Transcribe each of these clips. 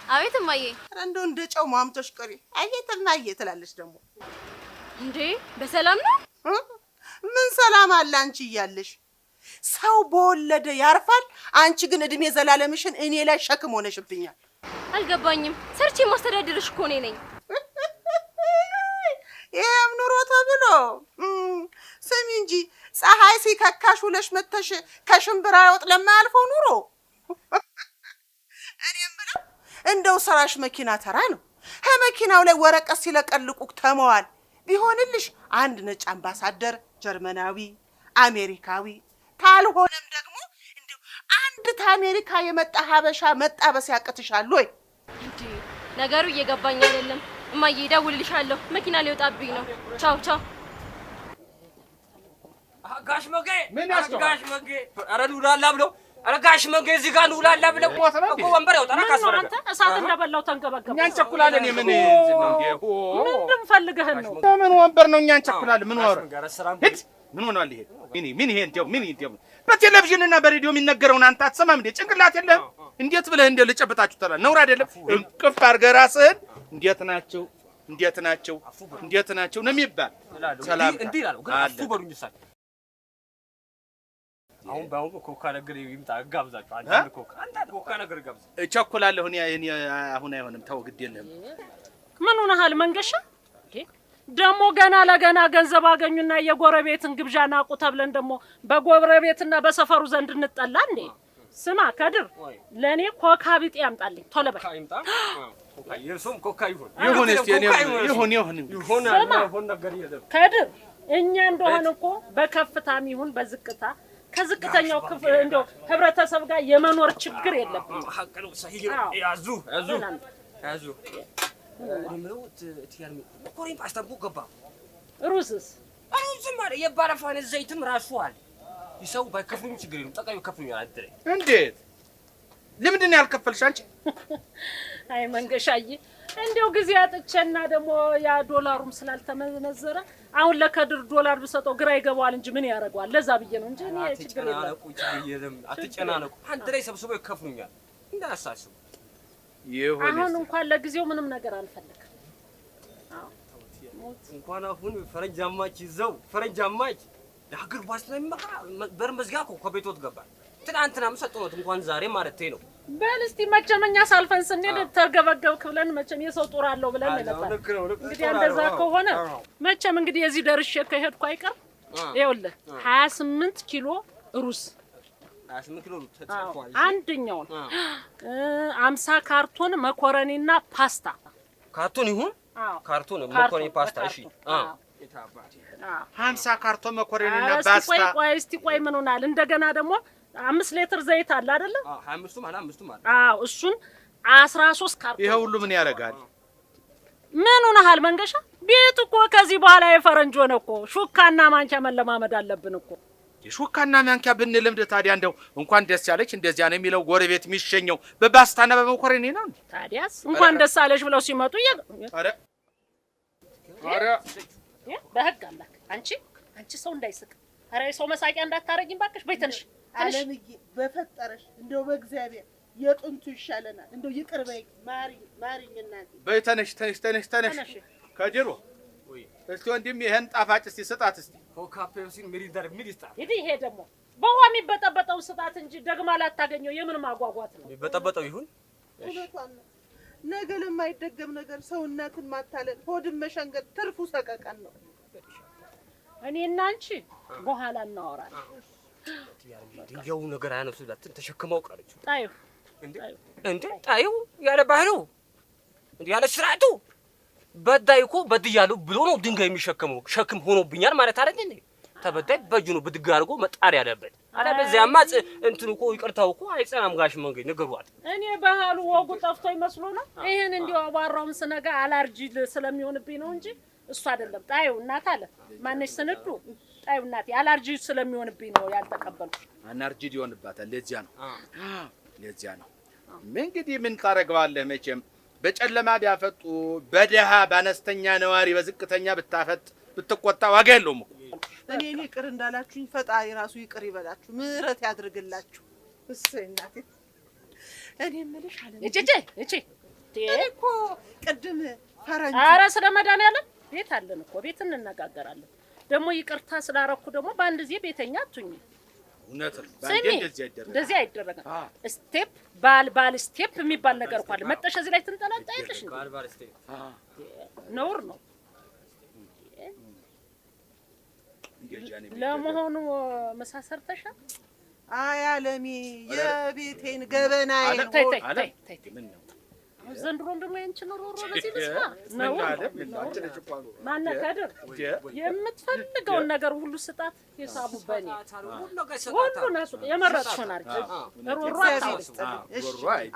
አቤት እማዬ። እንደው እንደ ጨው ማምቶሽ ቀሪ አየትና አየትላለች ደግሞ እንዴ በሰላም ነው? ምን ሰላም አለ አንቺ እያለሽ? ሰው በወለደ ያርፋል። አንቺ ግን እድሜ ዘላለምሽን እኔ ላይ ሸክም ሆነሽብኛል። አልገባኝም። ሰርቼ ማስተዳደርሽ እኮ ነኝ። ይሄም ኑሮ ተብሎ ስሚ እንጂ ፀሐይ ሲከካሽ ውለሽ መተሽ ከሽምብራ ወጥ ለማያልፈው ኑሮ እኔም ብለው እንደው ስራሽ መኪና ተራ ነው። ከመኪናው ላይ ወረቀት ሲለቀልቁ ተመዋል ቢሆንልሽ አንድ ነጭ አምባሳደር ጀርመናዊ አሜሪካዊ ታልሆነም ደግሞ እንደው አንድ ታሜሪካ የመጣ ሀበሻ መጣበስ ያቅትሻል ወይ? እንዴ ነገሩ እየገባኝ አይደለም። እማዬ ደውልልሻለሁ። መኪና ሊወጣብኝ ነው። ቻው ቻው። ጋሽ መጌ ምን ያስገባ? ጋሽ መጌ ኧረ ኑላላ ብለው ኧረ ጋሽ መጌ እዚህ ጋር ኑላላ ብለው እኮ ወንበር ያውጣና ካስፈረደ አንተ እሳት እንደበላው ተንገበገበ። እኛን ቸኩላለን። ምን ምንድን ፈልገህ ነው? ምን ወንበር ነው? እኛን ቸኩላለን። ምን ወረ ምን ሆኗል ይሄ? ምን ይሄ እንዴው በቴሌቪዥንና በሬዲዮ የሚነገረውን አንተ አትሰማም እንዴ? ጭንቅላት የለህም? እንዴት ብለህ እንደ ልጨብጣችሁ ተላ ነውር አይደለም? እንቅፍ አድርገህ ራስህን እንዴት ናቸው ነው የሚባል። ሰላም እንዴ ይላል። ግን አፉ በሉኝ ሳይ አሁን ባው ኮካ ነገር ይምጣ ጋብዛችሁ። አንተ ኮካ ነገር ጋብዛ። እቸኩላለሁ እኔ አሁን አይሆንም። ተው ግድ የለህም። ምን ሆነሃል መንገሻ? ደሞ ገና ለገና ገንዘብ አገኙና የጎረቤትን ግብዣ ናቁ ተብለን ደሞ በጎረቤትና በሰፈሩ ዘንድ እንጠላ እንዴ? ስማ ከድር ለኔ ኮካ ቢጤ ያምጣልኝ ቶሎ በል። ይምጣ ኮካ የሱም ኮካ ይሁን እስቲ እኔ ይሁን ነገር ይደም ከድር እኛ እንደሆነ እኮ በከፍታም ይሁን በዝቅታ ከዝቅተኛው ክፍል እንደው ህብረተሰብ ጋር የመኖር ችግር የለብንም። ሐቅሉ ሰሂህ ያዙ ምነው ትያርሚ ኮሪን ፓስታ እኮ ገባ። ሩዝስ ማለት የባለፋን ዘይትም ራሱ አለ። ይሰው ባይከፍሉኝ ችግር የለም። ጠቃዩ ከፍሉኛል አይደል? እንዴት ለምንድን ነው ያልከፈልሽ አንቺ? አይ መንገሻዬ እንደው ጊዜ አጥቼና ደግሞ ያ ዶላሩም ስላልተመነዘረ አሁን ለከድር ዶላር ብሰጠው ግራ ይገባዋል እንጂ ምን ያደርገዋል? ለዛ ብዬ ነው እንጂ እኔ ችግር የለም። አትጨናነቁ። አንተ ላይ ሰብስበው ይከፍሉኛል እንዳያሳስቡ። አሁን እንኳን ለጊዜው ምንም ነገር አልፈልግም። አዎ እንኳን አሁን ፈረንጃማች ይዘው ፈረንጃማች ለሀገር ባስለምካ በርመዝጋ እኮ ከቤቶት ገባል። ትናንትናም ሰጥቶት እንኳን ዛሬ ማለት ነው። በል እስቲ መቸመኛ ሳልፈን ስንል ተርገበገብክ ብለን መቸም የሰው ጦር አለው ብለን ነበር። እንግዲህ እንደዛ ከሆነ መቸም እንግዲህ የዚህ ደርሼ ከሄድኩ አይቀር ይኸውልህ 28 ኪሎ ሩዝ 28 ኪሎ ተጽፏል። አንደኛው 50 ካርቶን መኮረኒና ፓስታ ካርቶን ይሁን ካርቶን መኮረኒ ፓስታ እሺ 50 ካርቶን መኮረኒና ፓስታ እስቲ ቆይ ምን ሆናል? እንደገና ደግሞ 5 ሊትር ዘይት አለ አይደል? 25ቱም አለ። አዎ እሱን 13 ካርቶን። ይሄ ሁሉ ምን ያረጋል? ምን ሆነሃል መንገሻ? ቤት እኮ ከዚህ በኋላ የፈረንጅ ሆነ እኮ ሹካና ማንኪያ መለማመድ አለብን እኮ። የሹካና ማንኪያ ብንለምድ ታዲያ እንደው እንኳን ደስ ያለች እንደዚያ ነው የሚለው ጎረቤት የሚሸኘው በፓስታና በመኮረኒ ነው። ታዲያስ እንኳን ደስ አለሽ ብለው ሲመጡ አረ በህግ አምላክ አንቺ ሰው እንዳይስቅ። አረ ሰው መሳቂያ እንዳታረጊኝ ባክሽ። በይተንሽ አለምዬ በፈጠረሽ እንደው በእግዚአብሔር የጥንቱ ይሻለናል። እንደው ይቅር በይ ማሪኝ እናቴ። በይተንሽ ተነሽ ከድሮ ወይ እስቲ ወንድም ይሄን ጣፋጭ እስቲ ስጣት እስቲ ኮካ ፔፕሲን ሚሪንዳ ሚሪስታ ይሄ ደግሞ በውሃ የሚበጠበጠው ስጣት እንጂ ደግማ ላታገኘው የምን ማጓጓት ነው? የሚበጠበጠው ይሁን ነገ ለማይደገም ነገር ሰውነትን ማታለል ሆድን መሸንገል ትርፉ ሰቀቀን ነው። እኔና አንቺ በኋላ እናወራለን። ያው ነገር አያነሱላትን ተሸክመው ቀረች። ጣዩ ጣዩ ያለ ባህሉ እንዴ ያለ ስርዓቱ በዳይ እኮ በድያለሁ ብሎ ነው ድንጋይ የሚሸከመው። ሸክም ሆኖብኛል ማለት አይደል እንዴ? ተበዳይ በእጁ ነው ብድግ አድርጎ መጣር ያለበት። አለ በዚያማ እንትን እኮ ይቅርታው እኮ አይጸናም። ጋሽ መንገድ ንገሯት። እኔ ባህሉ ወጉ ጠፍቶ ይመስሎ ነው ይሄን እንዲው አባራውን ስነጋ አላርጂ ስለሚሆንብኝ ነው እንጂ እሱ አይደለም። ጣዩ እናት አለ ማነሽ ስንዱ ጣዩ እናት አላርጂ ስለሚሆንብኝ ነው ያልተቀበልኩ። አናርጂ ይሆንባታል። ለዚያ ነው እንግዲህ ምን ታረጋዋለህ መቼም በጨለማ ቢያፈጡ በደሃ ባነስተኛ ነዋሪ በዝቅተኛ ብታፈጥ ብትቆጣ ዋጋ የለውም እኮ። እኔ ይቅር እንዳላችሁኝ ፈጣሪ ራሱ ይቅር ይበላችሁ ምህረት ያድርግላችሁ። እሰይ እናቴ እኔ የምልሽ አለ እቺ እኮ ቅድም ፈረንጅ ኧረ ስለ መድኃኒዓለም ቤት አለን እኮ ቤት እንነጋገራለን። ደግሞ ይቅርታ ስላረኩ ደግሞ በአንድ ጊዜ ቤተኛ አትሁኝ። እውነት እንደዚህ አይደረግም። ስቴፕ ባል ስቴፕ የሚባል ነገር እኮ አለ። መጠሽ እዚህ ላይ ትንጠላጣይልሽ ነውር ነው። ለመሆኑ ምሳ ሰርተሻል? አይ አለሜ የቤቴን ገበናዬን ዘንድሮ እንደሞ ያንቺ ኑሮ ለዚህ ልስማ ነው ማነው ከድር የምትፈልገውን ነገር ሁሉ ስጣት። የሳቡ በኔ ሁሉ ነሱ የመረጥሽውን አርጭ ሮሮ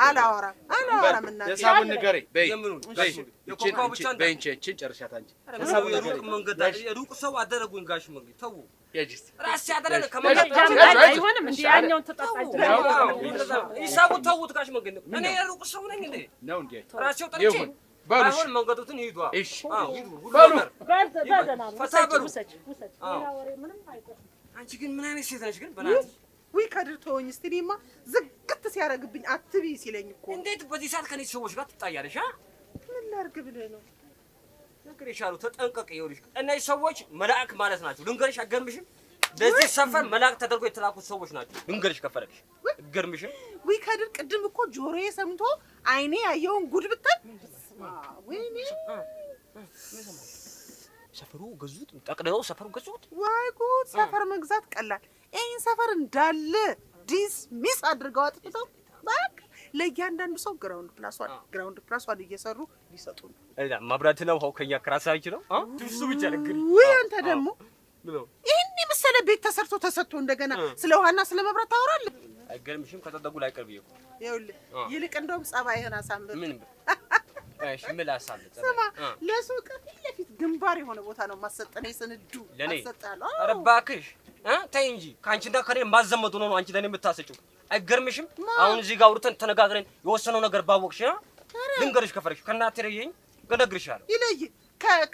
አላወራም እና የሳቡን ንገረኝ በይ እቺን ጨርሻት አንቺ የሳቡ የሩቅ መንገድ የሩቅ ሰው አደረጉኝ ጋሽ መንገድ ተው የጂስ ራስ ያደረገ ከመጣ አይሆንም እንዴ ያኛውን ተጣጣጅ ይሳቡ ተውት ጋሽ መንገድ እኔ የሩቅ ሰው ነኝ እንዴ ነው እንዴ ራስው ጠርቼ ባይሆን መንገዱትን ሂዱ እሺ ሂዱ ሁሉ አንቺ ግን ምን አይነት ሴት ነሽ ግን በእናትሽ ወይ ከድር ተወኝ እስቲ እኔማ ዝግት ሲያረግብኝ አትቢ ሲለኝ እኮ እንዴት በዚህ ሰዓት ከኔ ሰዎች ጋር ትጣያለሽ ምን ላድርግ ብለህ ነው ነገር ይሻሉ ተጠንቀቅ ይኸውልሽ እነዚህ ሰዎች መልአክ ማለት ናቸው ልንገርሽ አገርምሽም ለዚህ ሰፈር መልአክ ተደርጎ የተላኩት ሰዎች ናቸው ልንገርሽ ከፈለግሽ አገርምሽም ወይ ከድር ቅድም እኮ ጆሮዬ ሰምቶ አይኔ ያየውን ጉድ ብታይ ወይኔ ሰፈሩ ገዙት ጠቅልለው ሰፈሩ ገዙት ወይ ጉድ ሰፈር መግዛት ቀላል ይሄን ሰፈር እንዳለ ዲስሚስ አድርገው አጥፍተው ባክ ለእያንዳንዱ ሰው ግራውንድ ፕላሷን እየሰሩ ሊሰጡ ነው ማብራት ነው ሆከኛ ክራሳች ነው እሱ ብቻ ነገር ወይ አንተ ደግሞ ይሄን የመሰለ ቤት ተሰርቶ እንደገና ስለ ውሃና ስለ መብራት ታወራለህ አይገርምሽም ከተደጉ ላይ ቀርብ ይኸውልህ ይልቅ እንደውም ጸባይህን አሳምር ምን እሺ ምን አሳምር ስማ ለሱቅ ፊት ለፊት ግንባር የሆነ ቦታ ነው ማሰጠኔ ስንዱ አሰጣለሁ ኧረ እባክሽ ተይ እንጂ ካንቺና ከኔ ማዘመዱ ነው አንቺ ለኔ የምታሰጪው አይገርምሽም አሁን እዚህ ጋር አውርተን ተነጋግረን የወሰነው ነገር ባወቅሽ ልንገርሽ ከፈለግሽ ከእናቴ ረየኝ ገነግርሻለሁ ይለይ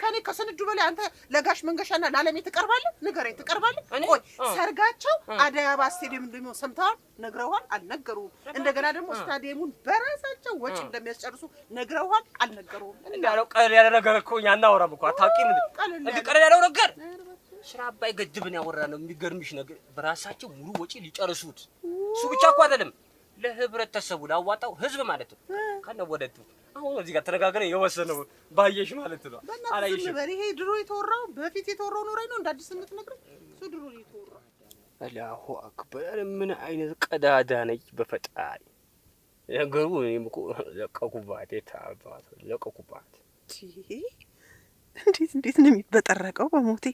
ከኔ ከስንዱ በላይ አንተ ለጋሽ መንገሻና ለዓለሜ ትቀርባለህ ንገረኝ ትቀርባለህ ቆይ ሰርጋቸው አደይ አበባ ስቴዲየም እንደሚሆን ሰምተዋል ነግረዋል አልነገሩም እንደገና ደግሞ ስታዲየሙን በራሳቸው ወጪ እንደሚያስጨርሱ ነግረዋል አልነገሩም እንዳለው ቀለል ያለ ነገር እኮ እኛ እናወራም እኮ አታውቂም እንዴ ቀለል ያለው ነገር ስራ አባይ ገድብን ያወራነው የሚገርምሽ ነገር በራሳቸው ሙሉ ወጪ ሊጨርሱት እሱ ብቻ እኮ አይደለም ለህብረተሰቡ ላዋጣው ህዝብ ማለት ነው ከነወደቱ አሁን እዚህ ጋር ተነጋግረን የወሰነው ባየሽ ማለት ነው አላየሽ በሪሄ ድሮ የተወራው በፊት የተወራው ነው ነው እንደ አዲስ የምትነግረኝ እሱ ድሮ የተወራው አላሁ አክበር ምን አይነት ቀዳዳ ነች በፈጣሪ ነገሩ እኔም እኮ ለቀቁባት የታባት ለቀቁባት እንዴት ነው የሚበጠረቀው በሞቴ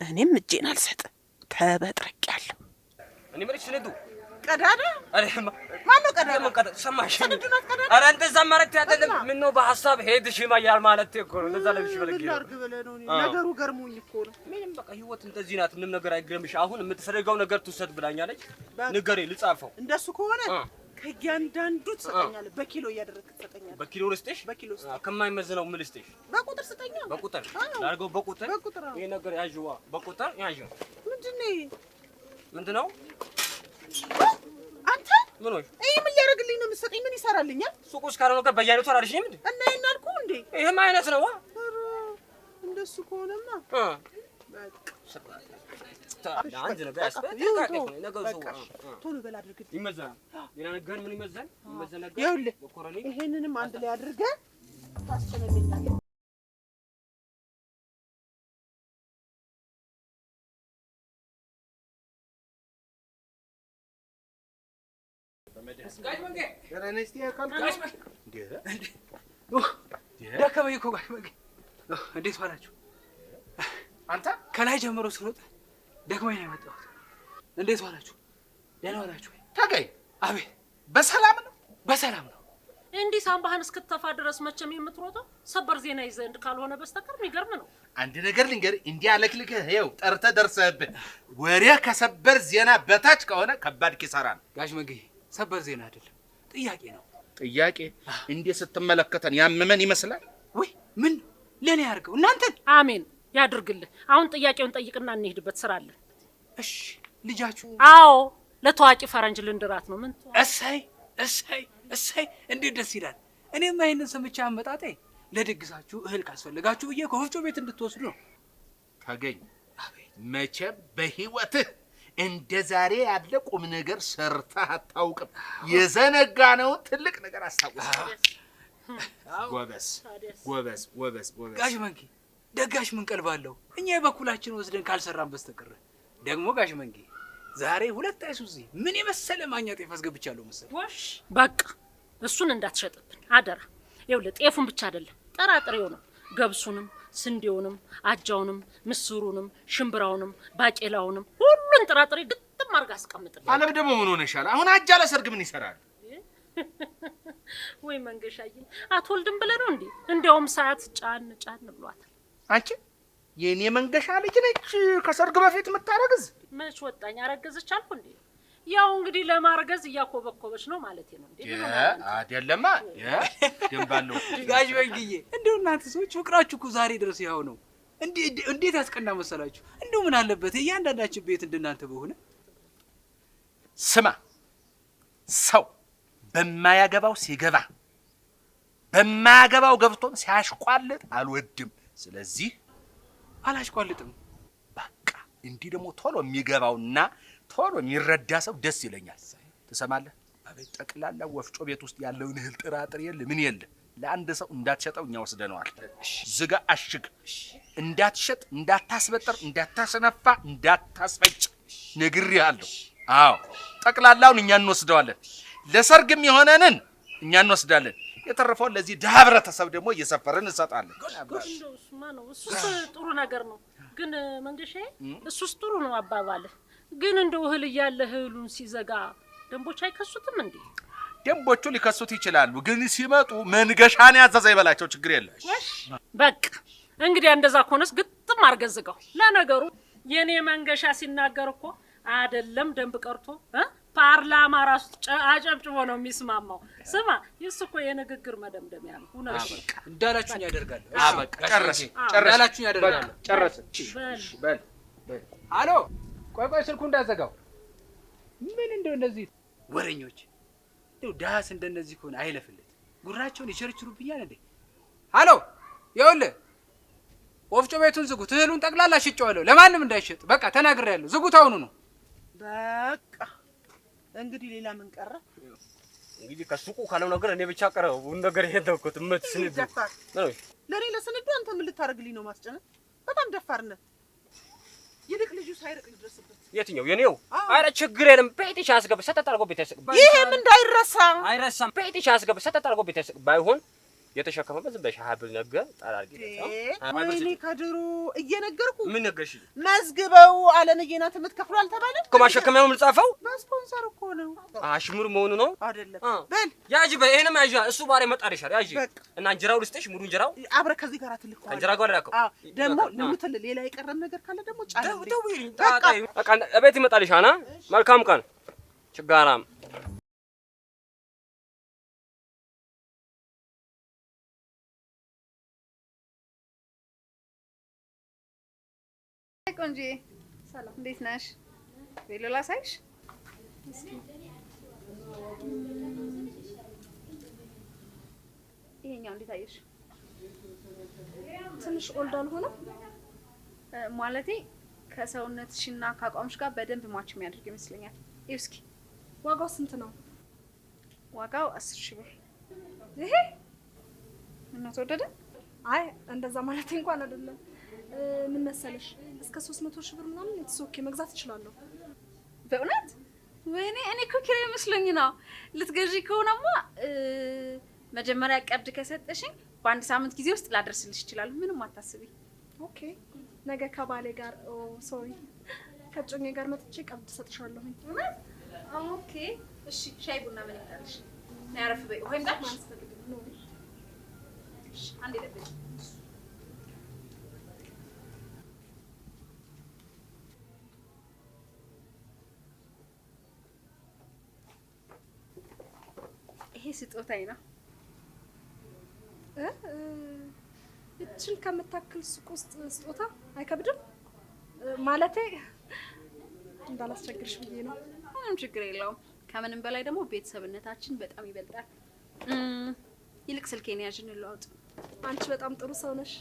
እኔም እጄን አልሰጥ ተበጥረቂያለሁ እኔ ማለት ስነዱ ቀዳዳ አለማ ማነው ቀዳዳ ምን ቀዳዳ ሰማሽ አረ እንደዛ ማለት አይደለም ምን ነው በሐሳብ ሄድሽ ማያል ማለት እኮ ነው እንደዛ ለብሽ በለግ ነው ነገሩ ገርሞኝ እኮ ነው ምንም በቃ ህይወት እንደዚህ ናት ምንም ነገር አይገርምሽ አሁን የምትፈልገው ነገር ትውሰድ ብላኛለች ንገሬ ልጻፈው እንደሱ ከሆነ ከእያንዳንዱ ትሰጠኛለህ በኪሎ እያደረግህ ትሰጠኛለህ በኪሎ ልስጥሽ ከማይመዝነው ምን ልስጥሽ በቁጥር ስጠኛለህ በቁጥር ላድርገው በቁጥር ይሄ ነገር ያዥዋ በቁጥር ያዥው ምንድነው አንተ ምን ሆይ ይሄ ምን ሊያደርግልኝ ነው የምትሰጠኝ ምን ይሰራልኛል ሱቅ ውስጥ ካልሆነ ነገር በያይነቱ አላልሽኝም እንዴ እና ይናልኩ እንዴ ይሄም አይነት ነው እንደሱ ከሆነማ አንድ ነገር ያስፈልጋል ነገር ሰው ቶሎ በል አድርግልኝ ይመዛል ሌላ ነገር ምን ይመዛል ነገር ይኸውልህ ይሄንንም አንድ ላይ አድርገህ ታስጨነልኛለህ ጋሽ መንገ ገራነስቲ ያካል ደከመኝ እኮ ጋሽ መንገ እንዴት ዋላችሁ አንተ ከላይ ጀምሮ ስሮጥ ደክሞኝ ነው የመጣሁት እንዴት ዋላችሁ ደህና ዋላችሁ ታገኝ አቤት በሰላም ነው እንዲህ ሳምባህን እስክትተፋ ድረስ መቼም የምትሮጠው ሰበር ዜና ይዘህ ካልሆነ በስተቀር የሚገርም ነው አንድ ነገር ልንገር እንዲህ አለክልከህ ይኸው ጠርተህ ደርሰህብህ ወሬ ከሰበር ዜና በታች ከሆነ ከባድ ኪሳራ ነው ጋሽ መንገ ሰበር ዜና አይደለም ጥያቄ ነው ጥያቄ እንዴ ስትመለከተን ያመመን ይመስላል ወይ ምን ለኔ ያርገው እናንተን አሜን ያድርግልህ አሁን ጥያቄውን ጠይቅና እንሄድበት ስራ አለ እሺ ልጃችሁ አዎ ለታዋቂ ፈረንጅ ልንድራት ነው ምን እሰይ እንዴት ደስ ይላል እኔማ ይሄንን ሰምቼ አመጣጤ ለድግሳችሁ እህል ካስፈልጋችሁ ብዬ ከወፍጮ ቤት እንድትወስዱ ነው። ታገኝ መቼም በህይወትህ እንደ ዛሬ ያለ ቁም ነገር ሰርተህ አታውቅም። የዘነጋነውን ትልቅ ነገር አስታውሰህ። ጎበዝ። ጋሽ መንጌ ደጋሽ ምን ቀልባለሁ። እኛ የበኩላችን ወስደን ካልሰራን በስተቀር ደግሞ ጋሽ መንጌ ዛሬ 2 አይሱዚ ምን የመሰለ ማኛ ጤፍ አስገብቻለሁ መሰለህ። ወሽ በቃ እሱን እንዳትሸጥብን አደራ። ይኸውልህ ጤፉን ብቻ አይደለም ጥራጥሬው ነው፣ ገብሱንም፣ ስንዴውንም፣ አጃውንም፣ ምስሩንም፣ ሽምብራውንም፣ ባቄላውንም ሁሉን ጥራጥሬ ግጥም አድርጋ አስቀምጥልኝ። አለም ደግሞ ምን ሆነሻል? አሁን አጃ ለሰርግ ምን ይሰራል? ወይ መንገሻዬ አትወልድም ብለህ ነው እንዴ? እንዲያውም ሰዓት ጫን ብሏታል። አንቺ የኔ መንገሻ ልጅ ነች ከሰርግ በፊት የምታረግዝ? መች ወጣኝ አረገዘች አልኩ እንዴ? ያው እንግዲህ ለማርገዝ እያኮበኮበች ነው ማለት ነው እንዴ? አይደለማ ደምባለው ጋሽ መንግዬ እንደው እናንተ ሰዎች ፍቅራችሁ እኮ ዛሬ ድረስ ያው ነው። እንዴት ያስቀና መሰላችሁ? እንደው ምን አለበት እያንዳንዳችን ቤት እንደናንተ በሆነ። ስማ ሰው በማያገባው ሲገባ በማያገባው ገብቶን ሲያሽቋልጥ አልወድም። ስለዚህ አላሽቋልጥም። በቃ እንዲህ ደግሞ ቶሎ የሚገባውና ቶሎ የሚረዳ ሰው ደስ ይለኛል። ትሰማለህ? አቤት። ጠቅላላ ወፍጮ ቤት ውስጥ ያለውን እህል ጥራጥሬ የለ ምን የለ ለአንድ ሰው እንዳትሸጠው እኛ ወስደነዋል። ዝጋ አሽግ። እንዳትሸጥ፣ እንዳታስበጥር፣ እንዳታስነፋ፣ እንዳታስፈጭ ነግሬሃለሁ። አዎ ጠቅላላውን እኛ እንወስደዋለን። ለሰርግም የሆነንን እኛ እንወስዳለን። የተረፈውን ለዚህ ድሀ ህብረተሰብ ደግሞ እየሰፈርን እንሰጣለን። እሱስ ጥሩ ነገር ነው። ግን መንገሻዬ እሱስ ጥሩ ነው አባባልህ። ግን እንደው እህል እያለ እህሉን ሲዘጋ ደንቦች አይከሱትም እንዴ? ደንቦቹ ሊከሱት ይችላሉ። ግን ሲመጡ መንገሻን ያዘዘ ይበላቸው፣ ችግር የለም። በቃ እንግዲህ እንደዛ ከሆነስ ግጥም አድርገህ ዝጋው። ለነገሩ የኔ መንገሻ ሲናገር እኮ አይደለም ደንብ ቀርቶ ፓርላማ ራሱ አጨብጭቦ ነው የሚስማማው። ስማ ይስ እኮ የንግግር መደምደሚያ ነው። በቃ እንዳላችሁኝ ያደርጋለሁ። በቃ ጨረስ እንዳላችሁኝ ያደርጋለሁ። ጨረስ። በል አሎ ቆይ ስልኩ እንዳዘጋው። ምን እንደው እነዚህ ወሬኞች እንደው ዳስ እንደነዚህ ከሆነ አይለፍለት ጉራቸውን ይቸርችሩብኛል እንዴ? አሎ ይኸውልህ ወፍጮ ቤቱን ዝጉት። እህሉን ጠቅላላ ሽጬዋለሁ፣ ለማንም እንዳይሸጥ በቃ ተናግሬያለሁ። ዝጉት አሁኑ ነው በቃ። እንግዲህ ሌላ ምን ቀረ? እንግዲህ ከሱቁ ካለው ነገር እኔ ብቻ ቀረው ነገር ይሄን ተውኩት። ስንዱ ነው ለኔ ለስንዱ አንተ ምን ልታረግልኝ ነው? ማስጨነቅ በጣም ደፋር ነህ። ይልቅ ልጁ ሳይርቅ ይድረስበት። የትኛው የኔው? አረ ችግር የለም። ቤትሽ አስገብ ሰተጣርጎ ቤትሽ ይሄም እንዳይረሳ አይረሳም። ቤትሽ አስገብ ሰተጣርጎ ቤትሽ ባይሆን የተሸከመበት ዝም ብለሽ ሀብል ነገር ጣላርጊ ወይኔ ከድሩ እየነገርኩ ምን ነገርሽ? መዝግበው አለምዬ ናት የምትከፍሉ አልተባለም እኮ ማሸከሚያው የምልጻፈው በስፖንሰር እኮ ነው። አሽሙር መሆኑ ነው አይደለም? በል ያጂ በእኔም ያጂ እሱ ባሬ መጣሪሻል ያጂ እና እንጀራው ልስጥሽ ሙሉ እንጀራው አብረ ከዚህ ጋር ትልቅ እንጀራ ጋር ያከው ደግሞ ልሙትል ሌላ የቀረም ነገር ካለ ደግሞ ጫለኝ። በቃ እቤት ይመጣልሻና መልካም ቀን ችጋራም ቆንጆ ሰላም፣ እንዴት ነሽ? ቬሎ ላሳይሽ። ይሄኛው እንዴት አየሽ? ትንሽ ኦልድ አልሆነም? ማለቴ ከሰውነትሽና ከአቋምሽ ጋር በደንብ ማች የሚያደርግ ይመስለኛል። ይኸው እስኪ። ዋጋው ስንት ነው? ዋጋው 10,000 ብር። ይሄ እና ተወደደ? አይ እንደዛ ማለት እንኳን አይደለም። ምን መሰለሽ እስከ 300,000 ብር ምናምን የተሶኬ መግዛት እችላለሁ። በእውነት? ወይኔ እኔ እኮ ኪራይ መስሎኝ ነው። ልትገዢ ከሆነማ መጀመሪያ ቀብድ ከሰጠሽኝ በአንድ ሳምንት ጊዜ ውስጥ ላደርስልሽ ይችላል። ምንም አታስቢ። ኦኬ ነገ ከባሌ ጋር ሶሪ ከጮኜ ጋር መጥቼ ቀብድ ሰጥሻለሁ። ኦኬ እሺ። ሻይ ቡና ምን ይጣልሽ? ነው ያረፍ በይ። ወይም ጋር ማስፈልግ ነው። እሺ አንዴ ለበይ። ይሄ ስጦታዬ ነው። እችን ከምታክል ሱቅ ውስጥ ስጦታ አይከብድም? ማለቴ እንዳላስቸግርሽ ብዬ ነው። ምንም ችግር የለውም። ከምንም በላይ ደግሞ ቤተሰብነታችን በጣም ይበልጣል። ይልቅ ስልኬን ያዥን ለውጥ። አንቺ በጣም ጥሩ ሰው ነሽ።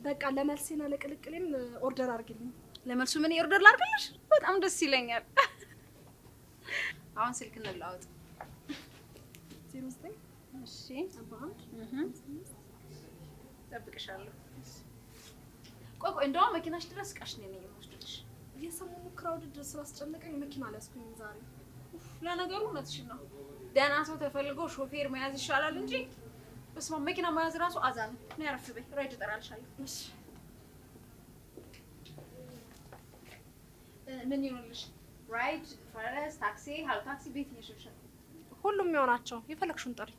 በቃ ለመልሴና ለቅልቅሌም ኦርደር አድርጊልኝ። ለመልሱ ምን ኦርደር ላድርግልሽ? በጣም ደስ ይለኛል። አሁን ስልክ እንለዋወጥ። 09 እሺ 41 ጠብቅሻለሁ። ቆይ እንደውም መኪናሽ ድረስ ቃሽ ነኝ የምወስድልሽ። የሰሞኑ ክራውድ ስላስጨነቀኝ መኪና አልያዝኩኝ ዛሬ። ለነገሩ እውነትሽን ነው። ደህና ሰው ተፈልጎ ሾፌር መያዝ ይሻላል እንጂ በስመ አብ መኪና መያዝ ራሱ አዛ ነው። ነው ያረፍ በይ። ራይድ እጠራልሻለሁ። እሺ ምን ይሆንልሽ? ራይድ፣ ፈረስ፣ ታክሲ፣ ሀል ታክሲ ቤት ይሽልሻል። ሁሉም የሚሆናቸው የፈለግሽውን ጥሪ።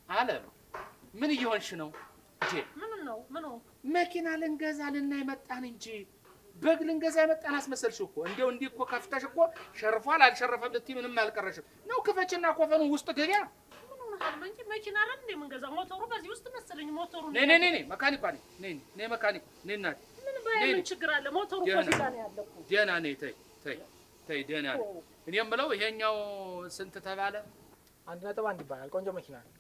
አለም ምን እየሆንሽ ነው? ምን መኪና ልንገዛ ልናይ መጣን እንጂ በግ ልንገዛ መጣን አስመሰልሽ እኮ። እንደው እንዲህ እኮ ከፍተሽ እኮ ሸርፏል አልሸረፈም ልትይ ምንም አልቀረሽም። ነው ክፈችና ኮፈኑ ውስጥ ገቢያ ምን ሆነሃል እንጂ መኪና አይደል እንደ መንገዛ ሞተሩ በዚህ ውስጥ መሰለኝ። ሞተሩ ነይ መካኒኳ ነይ መካኒኩ ነይ እናት ምን ባይምን ችግር አለ? ሞተሩ እኮ እዚህ ጋር ነው ያለው እኮ። ደህና ነይ ተይ ደህና ነይ። እኔ የምለው ይሄኛው ስንት ተባለ? 1.1 ይባላል። ቆንጆ መኪና ነው።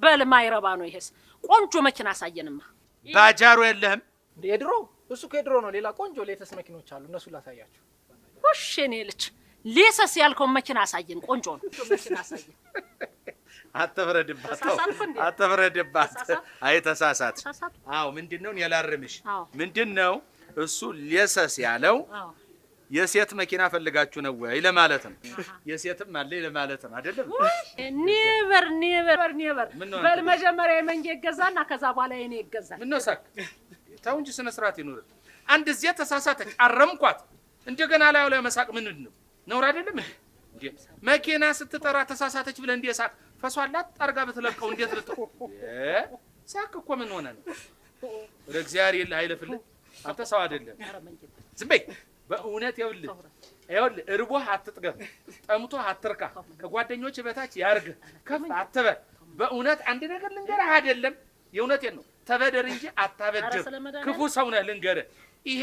በል ማይረባ ነው ይሄስ። ቆንጆ መኪና አሳየንማ። ባጃሩ የለህም? የድሮ እሱ ከድሮ ነው። ሌላ ቆንጆ ሌተስ መኪኖች አሉ። እነሱ ላሳያችሁ። እሺ እኔ ልጅ ሌሰስ ያልከውን መኪና አሳየን። ቆንጆ ነው መኪና አሳየን። አትፍረድባት። አይ ተሳሳት። አዎ ምንድነው ያላርምሽ? ምንድነው እሱ ሌሰስ ያለው? የሴት መኪና ፈልጋችሁ ነው ወይ ለማለት ነው። የሴትም አለ ለማለት ነው አይደለም? ኔቨር በል መጀመሪያ የመንጌ ይገዛና ከዛ በኋላ የኔ ይገዛል። ምን ነው ሳክ? ተው እንጂ ስነ ስርዓት ይኖር። አንድ እዚያ ተሳሳተች አረምኳት። እንደገና ላይ መሳቅ ምንድን ነው? ነውር አይደለም እንዴ? መኪና ስትጠራ ተሳሳተች ብለ እንዴ ሳቅ? ፈሷላት ጠርጋ በተለቀው እንዴት ልትቆ ሳክ እኮ ምን ሆነ ነው? ወደ እግዚአብሔር ይል አይለፍልህ። አንተ ሰው አይደለም። ዝም በይ በእውነት ይኸውልህ እርቦህ አትጥገብ፣ ጠምቶህ አትርካ፣ ከጓደኞች በታች ያርግህ፣ ከፍ አትበል። በእውነት አንድ ነገር ልንገርህ አይደለም፣ የእውነቴን ነው። ተበደር እንጂ አታበድር። ክፉ ሰው ነህ ልንገርህ። ይሄ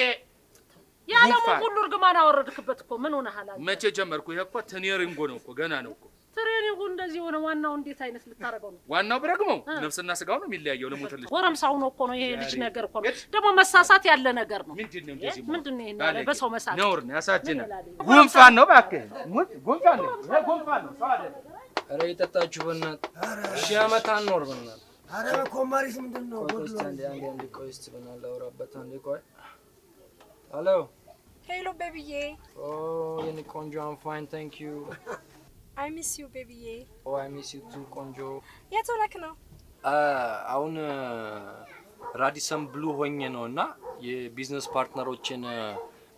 ያለሙ ሁሉ እርግማን አወረድክበት እኮ። ምን ሆነሃል? መቼ ጀመርኩ? ይሄ እኮ ትሬኒንግ ነው እኮ ገና ነው እኮ። ትሬኒንጉ እንደዚህ ሆነ። ዋናው እንዴት አይነት ልታረገው ነው? ዋናው ብረግመው ነፍስና ስጋው ነው የሚለያየው። ለሞተልሽ ጎረምሳው ነው እኮ ነው። ይሄ ልጅ ነገር እኮ ነው ደግሞ መሳሳት ያለ ነገር ነው። ምንድነው እንደዚህ? ምንድነው ይሄን ያለ በሰው መሳት ነውር ነው፣ ያሳዝናል። ጉንፋን ነው እባክህ፣ ጉንፋን ነው። ይሄ ጉንፋን ነው፣ ሰው አይደለም። ኧረ የጠጣችሁ በእናትህ ሺህ ዓመት አንኖር በእናትህ። ኧረ ኮማሪስ ምንድነው? አንዴ ቆይ እስኪ በእናትህ ላውራበት። አንዴ ቆይ። ሄሎ ሄሎ ቤቢዬ። ኦ የኔ ቆንጆ አም ፋይን ታንክ ዩ። አይ ሚስ ዩ ቤቢዬ። ኦ አይ ሚስ ዩ ቱ ቆንጆ። የት ሆነክ ነው? አሁን ራዲሰን ብሉ ሆኜ ነው እና የቢዝነስ ፓርትነሮችን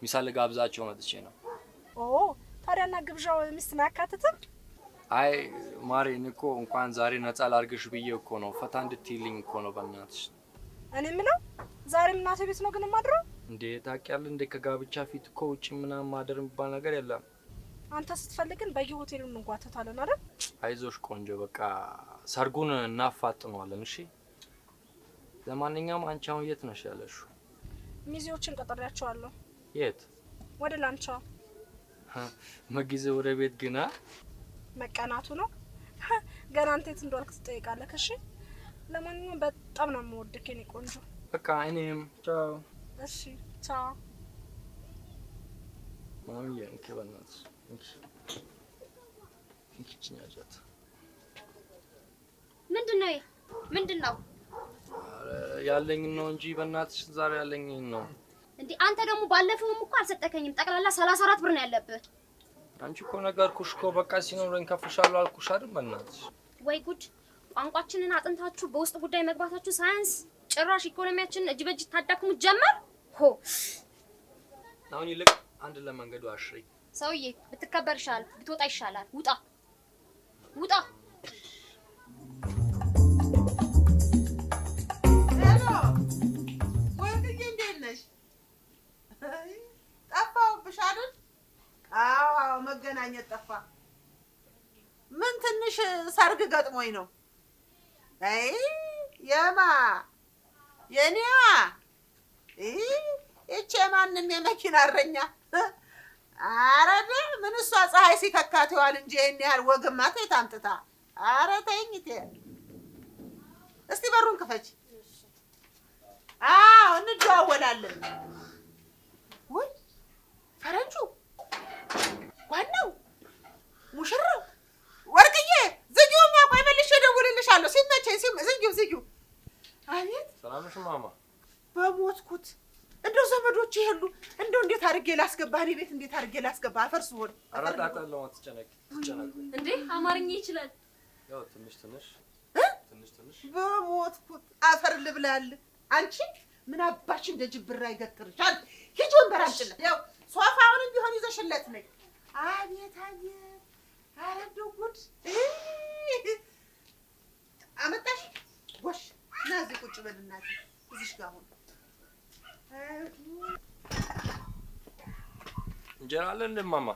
ምሳ ልጋብዛቸው መጥቼ ነው። ኦ ታዲያና ግብዣው ሚስት ማያካትትም? አይ ማሬን እኮ እንኳን ዛሬ ነፃ ላርግሽ ብዬ እኮ ነው፣ ፈታ እንድትይልኝ እኮ ነው በእናትሽ። እኔ የምለው ዛሬም እናቴ ቤት ነው ግን የማድረው? እንዴ ታውቂያለሽ እንዴ ከጋብቻ ፊት እኮ ውጪ ምናምን ማደር የሚባል ነገር የለም። አንተ ስትፈልግን በየሆቴሉ እንጓተታለን አይደል? አይዞሽ ቆንጆ፣ በቃ ሰርጉን እናፋጥነዋለን። እሺ ለማንኛውም አንቺ አሁን የት ነሽ ያለሽው? ሚዜዎችን ቀጥሬያቸዋለሁ። የት? ወደ ላንቻ። መጊዜ ወደ ቤት ግና መቀናቱ ነው። ገና አንተ የት እንደዋልክ ትጠይቃለህ። እሺ ለማንኛውም በጣም ነው የምወድክ የኔ ቆንጆ። በቃ እኔም ቻው። እሺ ቻው። ማሚዬ እንኪ በእናትሽ እንኪችኛጀት ምንድነው? ያለኝ ነው እንጂ በእናትሽ ዛሬ ያለኝ ነው። እንዴ አንተ ደግሞ ባለፈውም እኮ አልሰጠከኝም። ጠቅላላ 34 ብር ነው ያለብህ። አንቺ እኮ ነገርኩሽ እኮ በቃ ሲኖረኝ ከፍሻለሁ አልኩሽ አይደል? በእናትሽ ወይ ጉድ! ቋንቋችንን አጥንታችሁ በውስጥ ጉዳይ መግባታችሁ ሳያንስ ጭራሽ ኢኮኖሚያችንን እጅ በእጅ ታዳክሙ ጀመር። ሆ አሁን ይልቅ አንድ ለመንገዱ አሽሪ። ሰውዬ ብትከበር ይሻላል፣ ብትወጣ ይሻላል። ውጣ ውጣ። ሄሎ ወንድዬ እንዴት ነሽ? ጠፋሁብሽ አይደል? አዎ መገናኘት ጠፋ። ምን ትንሽ ሰርግ ገጥሞኝ ነው። አይ የማ የኔዋ እቺ ማንም የመኪና እረኛ አረደ ምን እሷ ፀሐይ ሲከካት ይዋል እንጂ ይሄን ያህል ወግማ ታምጥታ። ኧረ ተይኝ እቴ። እስቲ በሩን ክፈች። አዎ እንደዋወላለን። ወይ ፈረንጁ ዋናው ሙሽራው ወርቅዬ ዝጊውማ፣ ቆይ መልሼ እደውልልሻለሁ ሲመቸኝ። ዝጊው። አቤት ሰላም ነሽ ማማ? በሞትኩት እንደው ዘመዶች ይሄሉ እንደው እንዴት አድርጌ ላስገባህ? እኔ ቤት እንዴት አድርጌ ላስገባህ? አፈርስ ሆነ አራጣጣለው አትጨነቂ እንዴ አማርኛ ይችላል። ያው ትንሽ በሞትኩት አፈር ልብላል። አንቺ ምን አባሽ እንደ ጅብራ ይገትርሻል? ሂጂ ወንበር አምጪለት። ያው ሶፋውንም ቢሆን ይዘሽለት ነኝ። አቤት ኧረ እንደው ጉድ አመጣሽ። ጎሽ ና እዚህ ቁጭ በል እናቴ፣ እዚሽ ጋር ሁን። እንጀራ አለ እንደ ማማ?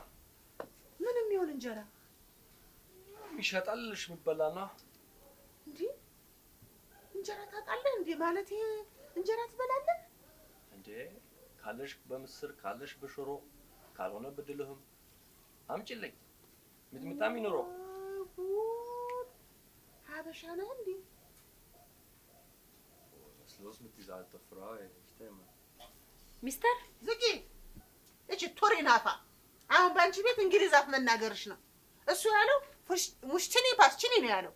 ምንም ይሁን እንጀራ ይሸጣልሽ የሚበላና እንዴ? እንጀራ ታውቃለህ እንዴ? ማለት እንጀራ ትበላለህ እንዴ? ካለሽ በምስር ካለሽ በሽሮ ካልሆነ ብድልህም አምጪልኝ። ሚጥሚጣም ይኖረው ሀበሻ ነህ እንዴ? ስለውስ ምትይዛት ተፍራው ይስተማ ሚስተር ዝጊ። እቺ ቶሪ ናፋ አሁን ባንቺ ቤት እንግሊዝ አፍ መናገርሽ ነው። እሱ ያለው ሙሽችኒ ፓስችኒ ነው ያለው።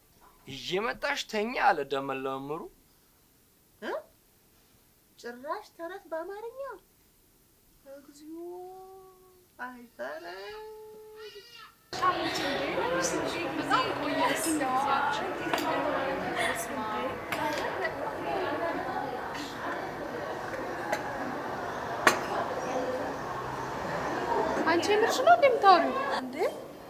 እየመጣሽ ተኛ አለ ደመለምሩ ጭራሽ ተረት በአማርኛ እግዚኦ አይፈረ አንቺ የምርሽ ነው እንደምታወሪው? እንዴ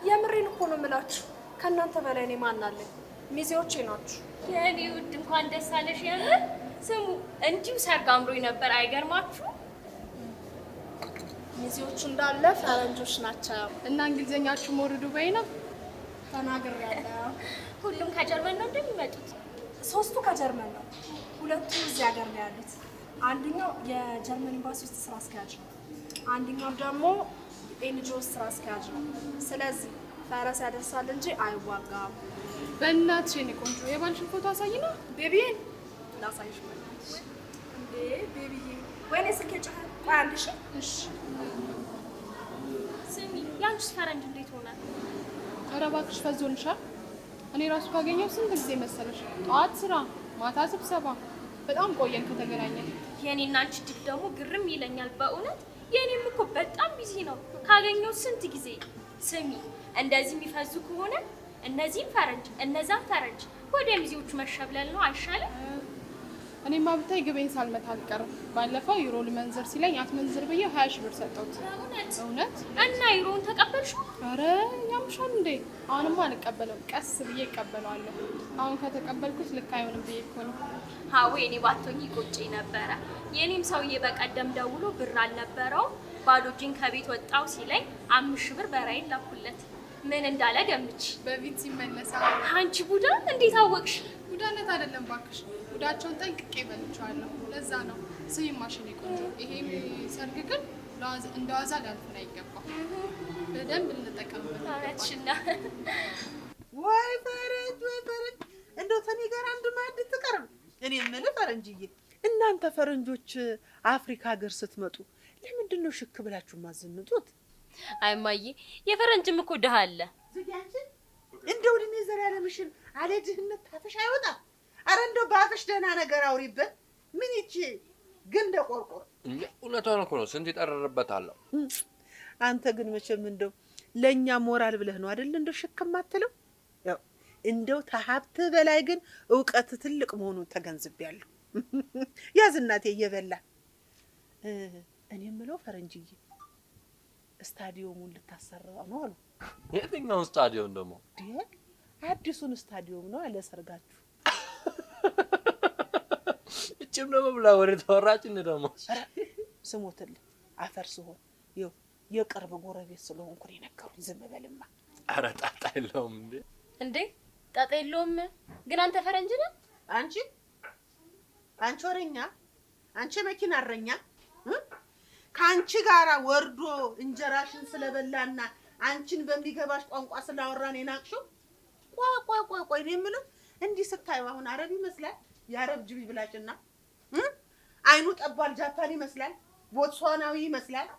የምሬን እኮ ነው የምላችሁ። ከእናንተ በላይ እኔ ማን አለኝ? ሚዜዎቼ ናችሁ። የኔ ውድ እንኳን ደስ አለሽ። የምር ስሙ እንዲሁ ሰርግ አምሮኝ ነበር። አይገርማችሁ? ሚዜዎቹ እንዳለ ፈረንጆች ናቸው እና እንግሊዘኛችሁ ሞርዱ በይ ነው ተናግሬያለሁ። ሁሉም ከጀርመን ነው እንደሚመጡት? ሶስቱ ከጀርመን ነው፣ ሁለቱ እዚህ ሀገር ነው ያሉት። አንደኛው የጀርመን ኤምባሲ ውስጥ ስራ አስኪያጅ ነው፣ አንደኛው ደግሞ ኤንጂኦ ስራ አስኪያጅ ነው። ስለዚህ ፈረስ ያደርሳል እንጂ አይዋጋም። በእናትሽ የኔ ቆንጆ የባልሽን ፎቶ አሳይና። ቤቢዬ ላሳይሽ ማለት እንዴ? ቤቢዬ ወይኔ ስልኬ ጮኸ። ቆይ አንድ እሺ። ስሚ ያንቺስ ፈረንጅ እንዴት ሆነ? ኧረ እባክሽ ፈዞልሻል። እኔ ራሱ ካገኘው ስንት ጊዜ መሰለሽ? ጠዋት ስራ፣ ማታ ስብሰባ። በጣም ቆየን ከተገናኘን። የኔና አንቺ ድል ደግሞ ግርም ይለኛል በእውነት። የኔም እኮ በጣም ቢዚ ነው። ካገኘው ስንት ጊዜ። ስሚ እንደዚህ የሚፈዙ ከሆነ እነዚህም ፈረንጅ እነዛም ፈረንጅ ወደ ሚዜዎቹ መሸብለል ነው አይሻልም? እኔማ ብታይ ግቤን ሳልመታ አልቀርም። ባለፈው ዩሮ ልመንዝር ሲለኝ አትመንዝር ብዬ 20 ሺህ ብር ሰጠሁት። እውነት? እና ዩሮውን ተቀበልሽው? ኧረ ያምሻል እንዴ? አሁንማ አልቀበለውም፣ ቀስ ብዬ እቀበለዋለሁ። አሁን ከተቀበልኩት ልክ አይሆንም ብዬ እኮ ነው። ሀዌ እኔ ባትሆኚ ቆጨኝ ነበረ። የኔም ሰውዬ በቀደም ደውሎ ብር አልነበረውም ባዶ እጄን ከቤት ወጣው ሲለኝ 5 ሺህ ብር በራይን ላኩለት። ምን እንዳለ ገምች። በፊት ሲመለሳ። አንቺ ቡዳ እንዴት አወቅሽ? ቡዳነት አይደለም ባክሽ፣ ቡዳቸውን ጠንቅቄ በልቼዋለሁ። ለዛ ነው። ስሚ ማሽኔ ቆንጆ፣ ይሄም ሰርግ ግን እንደ ዋዛ ሊያልፍን አይገባም። በደንብ እንጠቀምበት። እውነትሽን ነው። ወይ ፈረንጅ እንደው ተኔ ጋር አንድ ማዕድ ትቀርብ። እኔ የምልህ ፈረንጅዬ፣ እናንተ ፈረንጆች አፍሪካ ሀገር ስትመጡ ለምንድን ነው ሽክ ብላችሁ ማዘንጡት? አይ እማዬ፣ የፈረንጅም እኮ ድሃ አለ። እንደው እድሜ ዘላለምሽን አለ ድህነት ታፈሽ አይወጣም። አረ እንደው ባፈሽ ደህና ነገር አውሪበት። ምን ይቺ ግን እንደ ቆርቆር እውነቷን እኮ ነው። ስንት ይጠረርበታል። አንተ ግን መቼም እንደው ለእኛ ሞራል ብለህ ነው አይደል እንደው ሽክም አትለው። ያው እንደው ተሀብት በላይ ግን እውቀት ትልቅ መሆኑን ተገንዝቤያለሁ። ያዝ እናቴ እየበላ እኔ የምለው ፈረንጅዬ ስታዲየሙን ልታሰራው ነው አሉ። የትኛው ስታዲየም ደግሞ? አዲሱን ስታዲየም ነው አለ ሰርጋችሁ። እቺም ደግሞ ብላ ወሬ ተወራጭ ደግሞ ስሞትል አፈር ሲሆን ይኸው የቅርብ ጎረቤት ስለሆንኩ ነው የነገሩኝ። ዝም በልማ። ኧረ ጣጣ የለውም እንዴ? ጣጣ የለውም። ግን አንተ ፈረንጅ ነህ? አንቺ ወረኛ፣ አንቺ መኪና እረኛ ከአንቺ ጋራ ወርዶ እንጀራሽን ስለበላና አንቺን በሚገባሽ ቋንቋ ስላወራን የናቅሽው? ቆይ እኔ የምለው እንዲህ ስታዩ አሁን አረብ ይመስላል? የአረብ ጅቢ ብላጭና አይኑ ጠባል ጃፓን ይመስላል? ቦትስዋናዊ ይመስላል?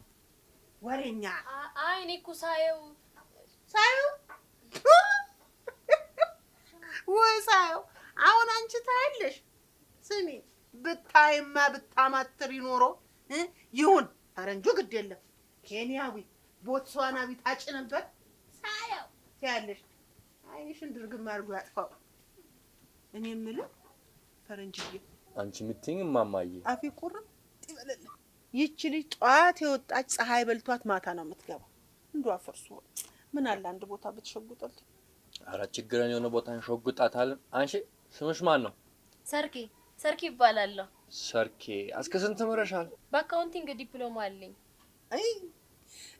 ወሬኛ። አይ እኔ እኮ ሳየው ወይ ሳየው አሁን አንቺ ታያለሽ። ስሚ ብታይማ ብታማትር ይኖሮ ይሁን ፈረንጁ ግድ የለም ኬንያዊ ቦትስዋናዊ ታጭ ነበር። ሳየው ታያለሽ። አይንሽን ድርግም አድርጎ ያጥፋው። እኔ የምልህ ፈረንጅዬ አንቺ ምትኝ ማማዬ አፊ ቁርጥ ይበለል። ይቺ ልጅ ጧት የወጣች ፀሐይ በልቷት ማታ ነው የምትገባው። እንደው አፈርሱ ምን አለ አንድ ቦታ ብትሸጉጠል። ኧረ ችግረኛ የሆነ ቦታ እንሸጉጣታለን። አንቺ ስምሽ ማን ነው? ሰርኬ ይባላለሁ። ሰርኬ እስከ ስንት ተመረሻል? በአካውንቲንግ ዲፕሎማ አለኝ።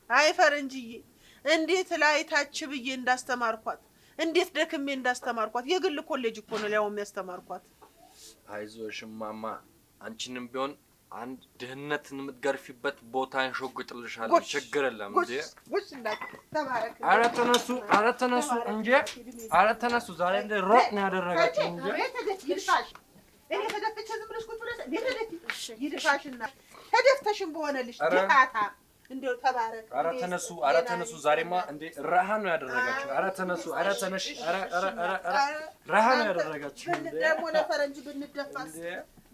አይ ፈረንጅዬ እንዴት ላይ ታች ብዬ እንዳስተማርኳት እንዴት ደክሜ እንዳስተማርኳት የግል ኮሌጅ እኮ ነው ያው የሚያስተማርኳት። አይዞሽ ማማ አንቺንም ቢሆን አንድ ድህነትን የምትገርፊበት ቦታ እንሸጉጥልሻለን። ችግር የለም እንዴ። ተባረክ። ኧረ ተነሱ እንጂ ኧረ ተነሱ። ዛሬ እንደ ሮጥ ነው ያደረጋችሁ እንጂ እኔ ተደፍቼ ዝም ብለሽ ቁጭ ብለሽ ይድፋሽና ተደፍተሽም በሆነልሽ ጌታታ እንደው ተባረክ። ኧረ ተነሱ። ዛሬማ እንዴ ረሃን ነው ያደረጋችሁ። ኧረ ተነሱ። ኧረ ተነሽ። ኧረ ረሃን ነው ያደረጋችሁ። ደግሞ ለፈረንጅ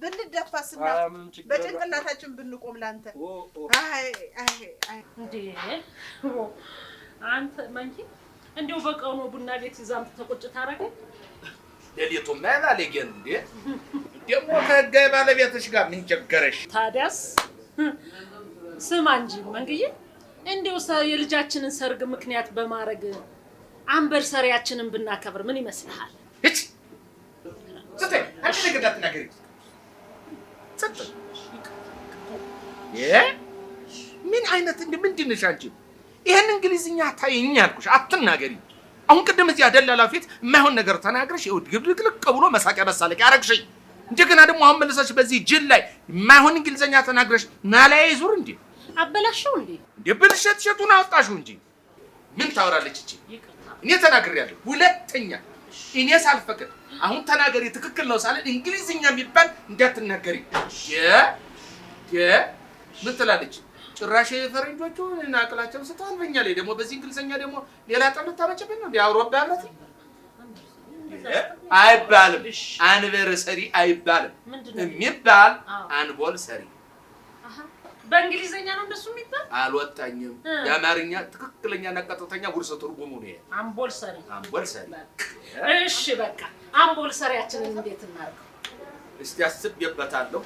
ብንደፋስና በጭንቅላታችን ብንቆም ላንተ አይ እንዴ አንተ መንኪ እንደው በቀኑ ቡና ቤት ይዛም ተቆጭ ታረገኝ። ሌሊቱም ላይ ባለጌን እንዴ ደግሞ ከህጋዊ ባለቤትሽ ጋር ምን ቸገረሽ? ታዲያስ ስማ እንጂ መንግዬ እንደው የልጃችንን ሰርግ ምክንያት በማድረግ አንበርሰሪያችንን ብናከብር ምን ይመስልሃል? እቺ አንቺ ነገር አትናገሪ። ምን አይነት ምንድን ነሽ አንቺ? ይሄን እንግሊዝኛ ታይኝ ያልኩሽ አትናገሪ። አሁን ቅድም እዚህ አደላላ ፊት የማይሆን ነገር ተናግረሽ ይኸው ግብልቅልቅ ብሎ መሳቂያ መሳለቂያ አረግሽኝ። እንደገና ደግሞ አሁን መልሰሽ በዚህ ጅል ላይ የማይሆን እንግሊዝኛ ተናግረሽ ናላይ ዙር እንዴ አበላሽው እንዴ ብልሽት ሸቱን አወጣሽው እንጂ ምን ታወራለች እቺ? እኔ ተናግሬያለሁ። ሁለተኛ እኔ ሳልፈቅድ አሁን ተናገሪ ትክክል ነው ሳለ እንግሊዝኛ የሚባል እንዳትናገሪ። ምን ትላለች? ጭራሽ ፈረንጆቹ እናቅላቸው ስታን በእኛ ላይ ደግሞ በዚህ እንግሊዝኛ ደግሞ ሌላ ጠምታ ታመጭብን ነው የአውሮፓ ህብረት አይባልም። አንቨርሰሪ አይባልም የሚባል አንቦል ሰሪ በእንግሊዝኛ ነው እንደሱ የሚባል አልወጣኝም። የአማርኛ ትክክለኛና ቀጥተኛ ውርሰ ትርጉሙ ነው ይሄ አንቦል ሰሪ። እሺ በቃ አንቦል ሰሪያችንን እንዴት እናርገው? እስቲ አስቤበታለሁ።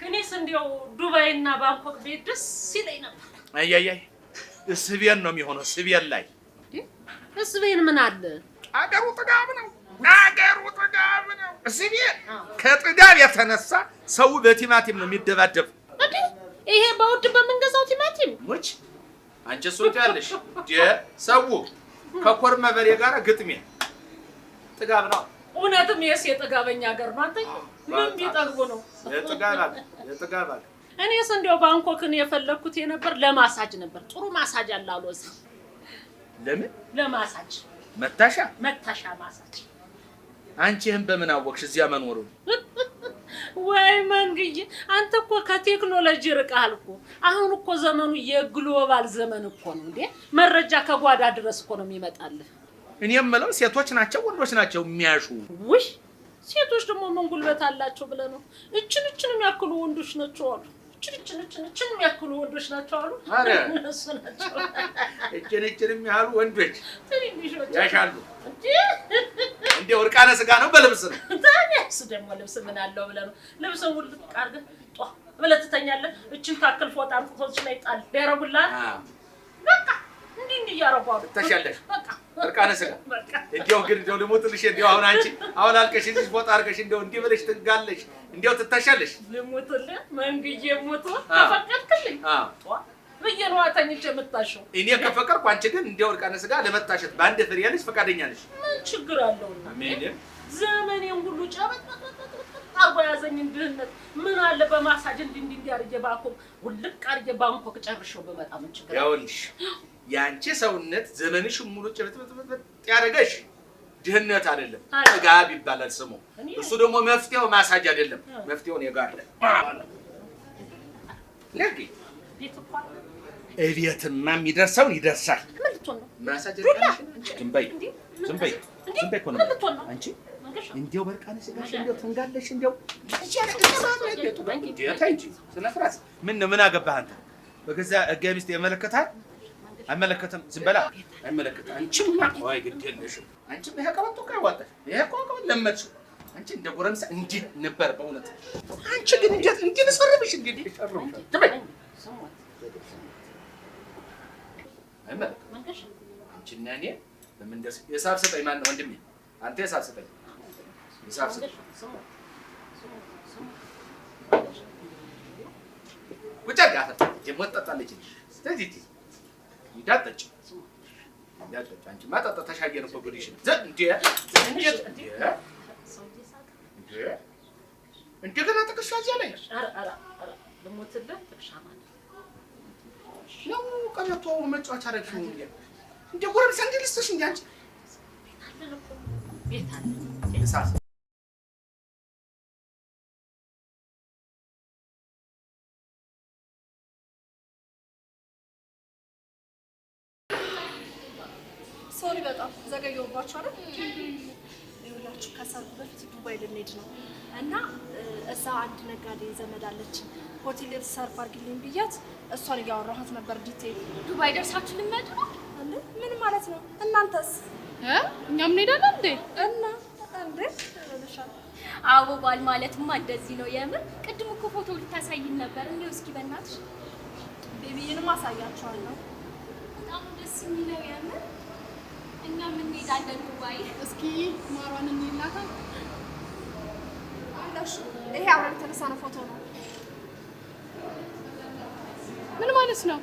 እኔስ እንደው ዱባይና ባንኮክ ቤት ደስ ይለኝ ነበር። አይ ስቤን ነው የሚሆነው። ስቤን ላይ ስቤን ምን አለ? አገሩ ጥጋብ ነው። ስቤን ከጥጋብ የተነሳ ሰው በቲማቲም ነው የሚደባደብ። ይሄ በውድ በምንገዛው ቲማቲም ሙች አንቺ ሶት ያለሽ ሰው ከኮርማ በሬ ጋር ግጥሜ ጥጋብ ነው። እውነትም የሴት ጥጋበኛ ሀገር ነው። አንተ ምን ቢጠግቡ ነው? የጥጋብ እኔስ እንደው ባንኮክን የፈለኩት የነበር ለማሳጅ ነበር። ጥሩ ማሳጅ አለ አሉ እዚህ። ለምን? ለማሳጅ መታሻ ማሳጅ። አንቺ ይሄን በምን አወቅሽ እዚያ መኖሩ? ወይ መንግዬ አንተ እኮ ከቴክኖሎጂ ርቀሃል እኮ። አሁን እኮ ዘመኑ የግሎባል ዘመን እኮ ነው እንዴ። መረጃ ከጓዳ ድረስ እኮ ነው የሚመጣልህ። እኔ የምለው ሴቶች ናቸው ወንዶች ናቸው የሚያሹ? ውይ ሴቶች ደግሞ ምን ጉልበት አላቸው ብለህ ነው? እችን የሚያክሉ ወንዶች ናቸው አሉ። እችን የሚያክሉ ወንዶች ናቸው አሉ። አረ እነሱ ናቸው። እችን የሚያሉ ወንዶች ያሻሉ። እንደው እርቃነ ስጋ ነው በልብስ ነው። ታዲያስ ደግሞ ልብስ ምን አለው ብለህ ነው? ልብስን ሁሉ አድርገህ ጧ ብለህ ትተኛለህ። እችን ታክል ፎጣ አንጥቶች ላይ ጣል ያረጉልሃል። በቃ እንዲህ እያረጓሉ ትተሻለሽ። እርቃነ ስጋ እንደው ግን እንደው ደግሞ ትልሽ እንደው አሁን አልቀሽ እዚህ ፎጣ አድርገሽ እንደው እንዲህ ብለሽ ትጋለሽ እንደው ትተሻለሽ። ልሙትልህ መንግዬ ሙት ተፈቀድክልኝ። ጧ ብዬሽ ነው ተኝቼ የምታሸው። እኔ ከፈቀድኩ አንቺ ግን እንደው እርቃነ ስጋ ለመታሸት በአንድ ፍሬ ያለሽ ፈቃደኛ ነሽ? ምን ችግር አለው? ዘመኔን ሁሉ ጨበጥ አርጎ ያዘኝ ድህነት። ምን አለ በማሳጅ እንዲህ አርጌ ባንኮክ ውልቅ አርጌ ባንኮክ ጨርሼው በመጣ ምን ችግር አለ? ይኸውልሽ ያንቺ ሰውነት ዘመንሽን ሙሉ ጨበጥ ያደረገሽ ድህነት አይደለም፣ ጥጋብ ይባላል ስሙ። እሱ ደግሞ መፍትሄው ማሳጅ አይደለም፣ መፍትሄው እኔ ጋር አለ። ለቂ እቤትማ የሚደርሰውን ይደርሳል። ምን ልትሆን ነው? ማሳጅ አይደለም። ዝም በይ እኮ ነው አንቺ። እንዲያው በርቃነ ስጋሽ እንዲያው ትንጋለሽ እንዲያው ምን አገባህ አንተ? በገዛ ሕገ ሚስት ይመለከታል አይመለከትም? ዝም በላ አይመለከትም። አንቺማ ወይ ግድ የለሽም። አንቺም ይሄ ቀበቶ እኮ ያዋጣሽ። ይሄ እኮ ለመድሽው። አንቺ እንደ ጎረምሳ እንዲህ ነበር በእውነት። አንቺ ግን እንዴት እንዲህ ልሰርብሽ እንዴ? ትበይ አይመለከትም። አንቺና እኔ በምን ደስ የሳብ ሰጠኝ። ማን ነው ወንድሜ? አንተ የሳብ ሰጠኝ። የሳብ ሰጠኝ ውጭ ጋር የሞጠጣለች ስለዚህ ይዳጠጭ አንቺ ማጣጣ ተሻየን እኮ ጉዲሽ እንደገና ጥቅሻ እዚያ ላይ ልሞትልህ ጥቅሻ ማለት ነው። ቀረቶ መጫወቻ አደረግሽው እንደ ጎረምሳ እንደ ልስጥሽ እንደ አንቺ ቤት አለ እሳት ሶሪ በጣም ዘገየሁባችሁ አይደል? ይኸውላችሁ ከሰርጉ በፊት ዱባይ ልንሄድ ነው እና እዛ አንድ ነጋዴ ዘመድ አለች። ሆቴል ሰርፍ አድርጊልኝ ብያት እሷን እያወራኋት ነበር ዲቴል። ዱባይ ደርሳችሁ ልትመጡ ነው እንዴ? ምን ማለት ነው? እናንተስ? እኛም እንሄዳለን እንዴ? እና እንዴ ለሻል አዎ ባል ማለትማ እንደዚህ ነው። የምር ቅድም እኮ ፎቶ ልታሳይን ነበር። እንደው እስኪ በእናትሽ ቤቢዬንም አሳያችኋለሁ። በጣም ደስ የሚለው የምር እኛም እንሄዳለን ዱባይ። እስኪ ማሯን እንይላታ። አላሽ ይሄ አብረን የተነሳነው ፎቶ ነው። ምን ማለት ነው?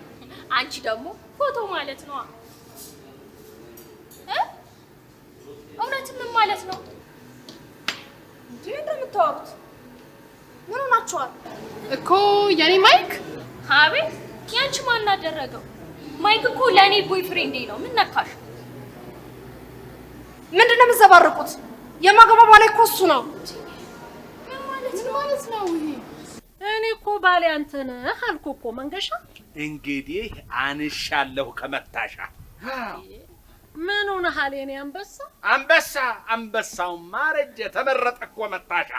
አንቺ ደግሞ ፎቶ ማለት ነው እውነት ምን ማለት ነው እንዴ? እንደምታወሩት ምን ሆናችኋል እኮ የኔ ማይክ? አቤት ያንቺ ማን አደረገው? ማይክ እኮ ለኔ ቦይፍሬንዴ ነው። ምን ነካሽ? ምንድን ነው የምትዘባርቁት? የማገባባ ላይ እኮ እሱ ነው። ምን ማለት ነው ይሄ? እኔ እኮ ባሌ አንተ ነህ አልኩ እኮ መንገሻ። እንግዲህ አንሻለሁ ከመታሻ። ምን ሆነሃል የኔ አንበሳ? አንበሳው ማረጀ ተመረጠ እኮ መታሻ።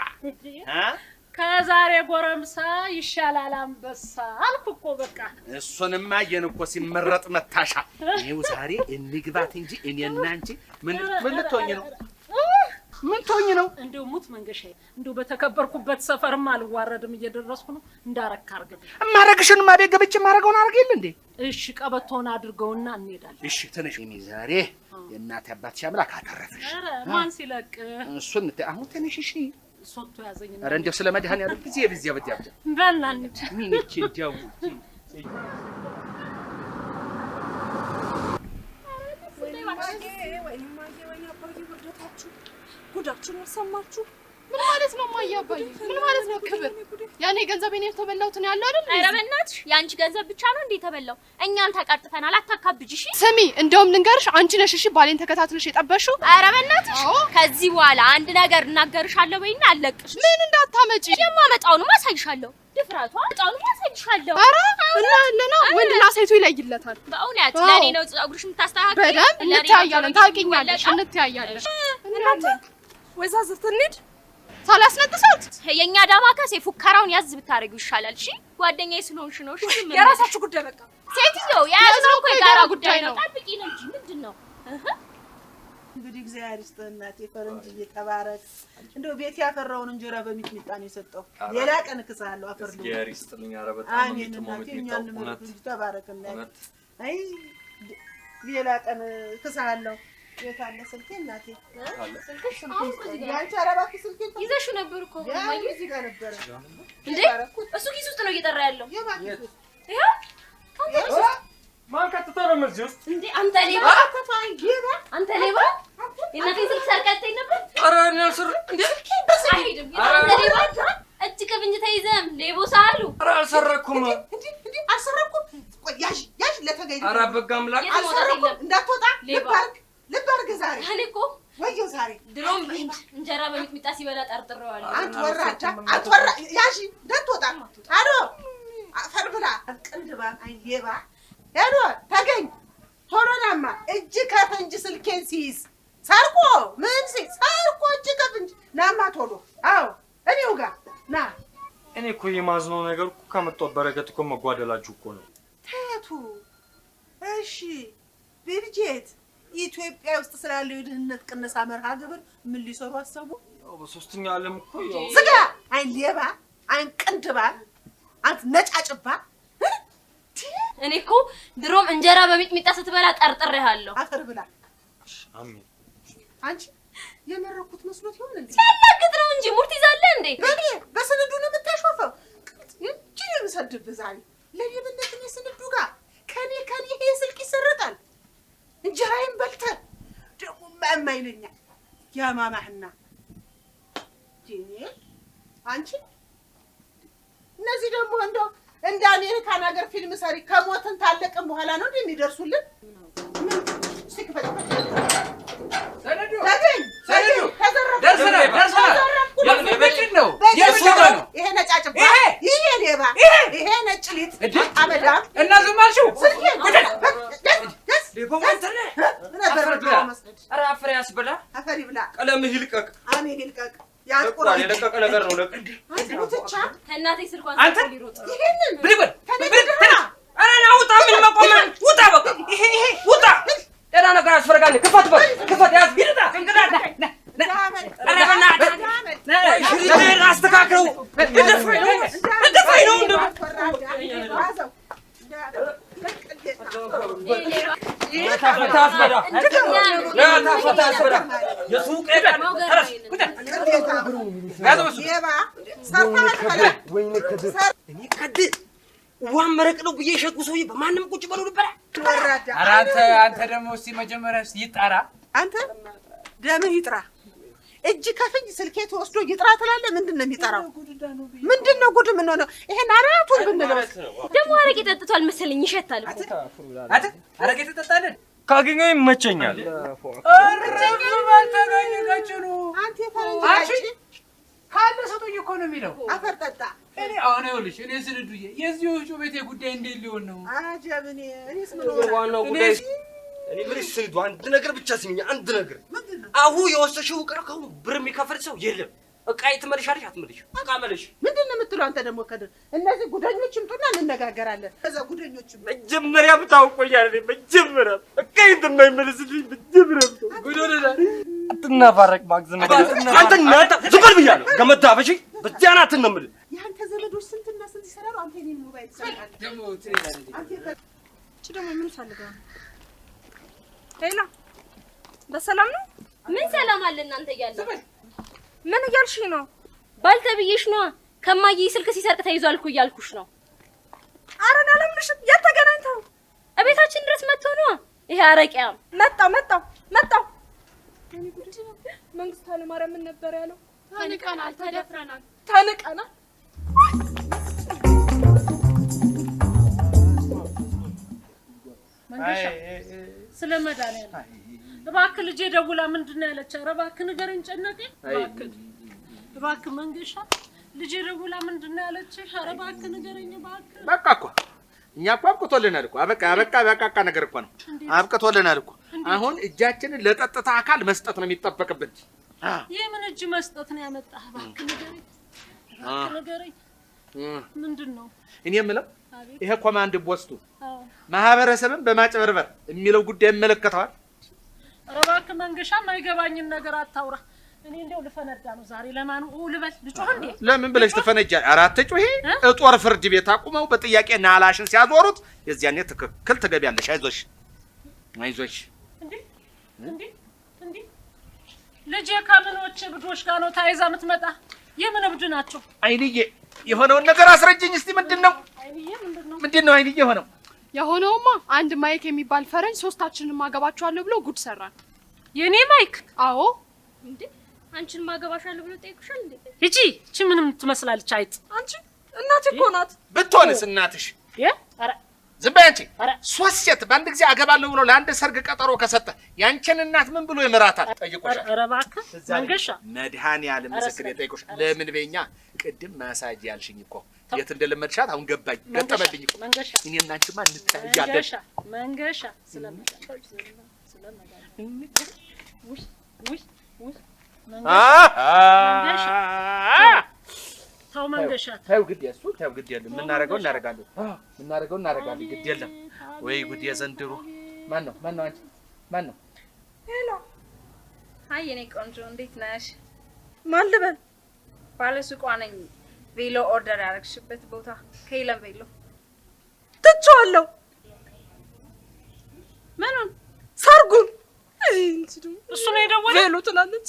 ከዛሬ ጎረምሳ ይሻላል አንበሳ አልኩ እኮ በቃ። እሱንማ አየን እኮ ሲመረጥ መታሻ። ይኸው ዛሬ እንግባት እንጂ እኔና አንቺ ምን ልትሆኝ ነው? ምን ትሆኝ ነው? እንደው ሙት መንገሻዬ፣ እንደው በተከበርኩበት ሰፈርማ አልዋረድም። እየደረስኩ ነው። እንዳረካ አርግልኝ። ማረግሽንማ ቤት ገብቼ ማረገውን አርግ የለ እንዴ? እሺ ቀበቶውን አድርገውና እንሄዳለን። እሺ ተነሽ። እኔ ዛሬ የእናቴ አባትሽ አምላክ አተረፈሽ። ኧረ ማን ሲለቅ እሱን አሁን ተነሽ። እሺ ሶቶ ያዘኝ። ኧረ እንደው ስለ መድኃኒዓለም ጊዜ በዚያ በልና እንሂድ። ምን እቺ እንደው ጉዳችሁን ሰማችሁ? ምን ማለት ነው ማያባይ? ምን ማለት ነው ክብር? ያኔ ገንዘቤን የተበላሁት ነው ያለው አይደል? ኧረ በእናትሽ ያንቺ ገንዘብ ብቻ ነው እንዴ የተበላው? እኛም ተቀጥፈናል። አታካብጂ እሺ። ስሚ እንደውም ልንገርሽ፣ አንቺ ነሽ እሺ ባሌን ተከታትለሽ የጠበሽው። ኧረ በእናትሽ ከዚህ በኋላ አንድ ነገር እናገርሻለሁ በይና አለቅሽ። ምን እንዳታመጪ የማመጣውንም አሳይሻለሁ። ድፍረቷ አመጣውንም አሳይሻለሁ። ኧረ እና ለና ወንድና ሴቱ ይለይለታል። በእውነት ለኔ ነው ፀጉርሽ የምታስተካክል። በደንብ እንተያያለን። ታውቂኛለሽ፣ እንተያያለን። እናንተ ወይዛዝርት እንሂድ ሳላስነጥሳት የኛ ዳማከሴ ፉከራውን ያዝ ብታረጊው ይሻላል። እሺ ጓደኛዬ ስለሆንሽ ነው። እሺ የራሳችሁ ጉዳይ በቃ። ሴትዮ የያዝነው እኮ የጋራ ጉዳይ ነው። ጠብቂ ነው እንጂ ምንድነው? እንግዲህ እግዚአብሔር ይስጥህ እናቴ፣ ፈረንጅዬ ተባረክ። እንደው ቤት ያፈራውን እንጀራ በሚጥሚጣ ነው የሰጠው። ሌላ ቀን እክስሃለሁ። አፈር ነው እግዚአብሔር ይስጥልኝ። ኧረ በጣም አሜን እናቴ፣ እኛን ነው ተባረክ እናቴ። አይ ሌላ ቀን እክስሃለሁ። የት አለ ስልኬ እናቴ? ስልክሽ ያንቺ አረባክ ስልኬ ይዘሽው ነበር እኮ ማይ እዚህ ጋር ነበር እንዴ? እሱ ኪስ ውስጥ ነው እየጠራ ያለው። ማን ከተተ ነው እዚህ ውስጥ? እንዴ አንተ ሌባ! አንተ ሌባ! የእናቴን ስልክ ሰርቀኸኝ ነበር። ኧረ እኔ አልሰራም እንዴ አይሄድም ሌባ እጅ ከፍንጅ ተይዘም ሌቦ ሳሉ ኧረ አልሰረኩም እንዴ አልሰረኩም ያዥ ለተገኝ ኧረ በጋ አምላክ አልሰረኩም እንዳትወጣ ልብ አድርግ ዛሬ እኔ እኮ ወየው ዛሬ ድሮም እንጀራ በሚጥሚጣ ሲበላ ጠርጥሬዋለሁ አትወራ ያዥ እንዳትወጣ አዶ አፈር ብላ ቅንድባ አይሌባ ሄዶ ተገኝ ቶሎ ናማ እጅ ከፍንጅ ስልኬን ሲይዝ ሰርቆ ምን ሲይዝ ሰርቆ እጅ ከፍንጅ ናማ ቶሎ አዎ እኔው ጋር ና እኔ እኮ የማዝነው ነገር እኮ ከመጣው በረከት እኮ መጓደላችሁ እኮ ነው ተቱ እሺ ብርጄት ኢትዮጵያ ውስጥ ስላለው የድህነት ቅነሳ መርሃ ግብር ምን ሊሰሩ አሰቡ ያው በሶስተኛው ዓለም እኮ ያው ስጋ አይን ሌባ አይን ቅንድባ አንተ ነጫጭባ እኔ እኮ ድሮም እንጀራ በሚጥሚጣ ስትበላ ጠርጥሬሃለሁ አፈር ብላ አሜን አንቺ የመረኩት መስሎት ይሆን እንዴ ሲያላግጥ ነው እንጂ ሙርት ይዛለህ እንዴ በኔ በስንዱ ነው የምታሾፈው እንጂ የምሰድብ ዛሬ ለየብነት ነው ስንዱ ጋር ከኔ ይሄ ስልክ ይሰረጣል እንጀራዬን በልተ ደግሞ ማማይለኛ ያማማህና ጂኒ አንቺ እነዚህ ደግሞ እንደው እንደ አሜሪካን ሀገር ፊልም ሰሪ ከሞትን ታለቅም በኋላ ነው እንደሚደርሱልን ነው ይሄ ነጫጭባ ይሄ ሌባ ይሄ ነጭ ሊጥ አመዳ እና ዝም አልሽው አፈር ያስበላ አፈር ይብላ ቀለምህ ይልቀቅ አኔ ይልቀቅ ያጥቁራ የለቀቀ ነገር ነው ለቅ አንተ ከእናቴ ስልኳን አንተ ሊሮጥ ይሄንን ብልብል ተነገራ ኧረ ና ውጣ ምን መቆም ውጣ በቃ ይሄ ውጣ ደህና ነገር አስፈርጋኝ ክፈት ያዝ ይርዳ እንግዳዳ ኧረ በእናትህ አስተካክለው እንደፋይ ነው ዋን መረቅ ነው ብዬ የሸጥኩ ሰውዬ በማንም ቁጭ በሉ ነበር። ኧረ አንተ ደግሞ እስኪ መጀመሪያ ይጣራ። አንተ ደምህ ይጥራ። እጅ ከፍንጅ ስልኬ ተወስዶ ይጥራ ትላለህ። ምንድን ነው የሚጠራው? ምንድን ነው ጉድ ምን ሆነው? ይሄን አራቱን ብንለው ደግሞ አረቄ ጠጥቷል መሰለኝ ይሸታል እኮ። አንተ አረቄ ትጠጣለህ? ካገኘው ይመቸኛል። አረቄ ባልተገኘ ነው አንተ ፈረንጅ ካለ ሰውዬ እኮ ነው የሚለው። አፈር ጠጣ። እኔ አሁን ይኸውልሽ እኔ ስንዱዬ የዚህ ወፍጮ ቤቴ ጉዳይ እንዴት ሊሆን ነው? አጀብኔ እኔስ ምን ዋናው ጉዳይ እኔ ምን ስንዱ አንድ ነገር ብቻ ስሚኝ አንድ ነገር አሁን የወሰሽው ቀርካው ብር የሚከፍል ሰው የለም። እቃ ይትመልሻለሽ አትመልሽ እቃ መልሽ። ምንድን ነው የምትለው አንተ ደግሞ ከድር? እነዚህ ጉደኞች ይምጡና እንነጋገራለን። ከዛ ጉደኞች መጀመሪያ ብታውቆኛል መጀመሪያ እቃ እንደማይመልስልኝ መጀመሪያ ጉዶለላ አትናፋረቅ ማግዘም አንተ እናታ ዝም ብያለሁ። ገመዳበሽ በዚያና አትነምል ያንተ ዘመዶች ስንትና ስንት ይሰራሉ። አንተ እኔን ሞባይል ትሰራለህ ደግሞ ትሬዳለህ። አንተ እቺ ደግሞ ምን ፈልገው ሄላ በሰላም ነው? ምን ሰላም አለ እናንተ እያለ ምን እያልሽ ነው? ባልተብዬሽ ነው ከማዬ ስልክ ሲሰርቅ ተይዟል እኮ እያልኩሽ ነው። ኧረ እኔ አላምንሽም። የት ተገናኝተው? እቤታችን ድረስ መጥቶ ነው ይሄ አረቂያም መጣው መንግስቱ ኃይለማርያም ምን ነበር ያለው? ተንቀናል፣ ተደፍረናል፣ ተንቀናል። መንገሻ ስለ መድኃኒዓለም እባክህ ልጄ ደውላ ምንድን ነው ያለች? ኧረ እባክህ ንገረኝ ጨነቀኝ። እባክህ መንገሻ ልጄ ደውላ ምንድን ነው ያለች? ኧረ እባክህ ንገረኝ እባክህ። በቃ እኮ እኛ እኮ አብቅቶልናል እኮ በቃ ነገር እኮ ነው አብቅቶልናል እኮ። አሁን እጃችንን ለጠጥታ አካል መስጠት ነው የሚጠበቅብን። የምን እጅ መስጠት ነው ያመጣህ? እባክህ ንገረኝ ምንድን ነው? እኔ የምለው ይሄ ኮማንድ ፖስቱ ማህበረሰብን በማጭበርበር የሚለው ጉዳይ ይመለከተዋል? ኧረ እባክህ መንገሻ የማይገባኝን ነገር አታውራ። እኔ እንደው ልፈነዳ ነው ዛሬ። ለማን ልበል? ልጮህ እንዴ? ለምን ብለሽ ትፈነጃለሽ? ኧረ አትጮሂ። እጦር ፍርድ ቤት አቁመው በጥያቄ ናላሽን ሲያዞሩት የዚያኔ ትክክል ትገቢያለሽ። አይዞሽ እንዴ ልጄ ከምኖች እብዶች ጋር ነው ታይዛ የምትመጣ? የምን እብድ ናቸው? አይንዬ የሆነውን ነገር አስረጅኝ እስቲ። ምንድን ነው አይንዬ የሆነው? የሆነውማ አንድ ማይክ የሚባል ፈረንጅ ሶስታችንን ማገባቸዋለሁ ብሎ ጉድ ሰራን። የኔ ማይክ? አዎ። እንዴ አንቺን ማገባሻለሁ ብሎ ጠይቁሻል እንዴ? ሂጂ። እቺ ምንም ትመስላለች አይጥ። አንቺ እናቴ እኮ ናት። ብትሆንስ እናትሽ? ኧረ ዝም በይ አንቺ። ሶስት ሴት በአንድ ጊዜ አገባለሁ ብሎ ለአንድ ሰርግ ቀጠሮ ከሰጠ ያንቺን እናት ምን ብሎ ይምራታል? ጠይቆሻል? ኧረ እባክህ መንገሻ፣ መድኃኒዓለም ምስክሬ ጠይቆሻል። ለምን በኛ ቅድም ማሳጅ ያልሽኝ እኮ የት እንደለመድሻት አሁን ገባኝ፣ ገጠመልኝ እኮ። እኔ እና አንቺማ እንታያለን። መንገሻ ተው መንገሻ፣ ተው ግድ የሱ ተው ግድ የለም። የምናደርገው እናደርጋለን፣ የምናደርገው እናደርጋለን። ግድ የለም። ወይ ጉድ የዘንድሮ። ማን ነው አንቺ? ማን ነው? ሄሎ። አይ የኔ ቆንጆ እንዴት ነሽ? ማን ልበል? ባለሱቋ ነኝ። ቬሎ ኦርደር ያደረግሽበት ቦታ ከይለም ቬሎ ትቼዋለሁ። ምኑን? ሰርጉን። እሱ ነው የደወለው። ቬሎ ትላለች።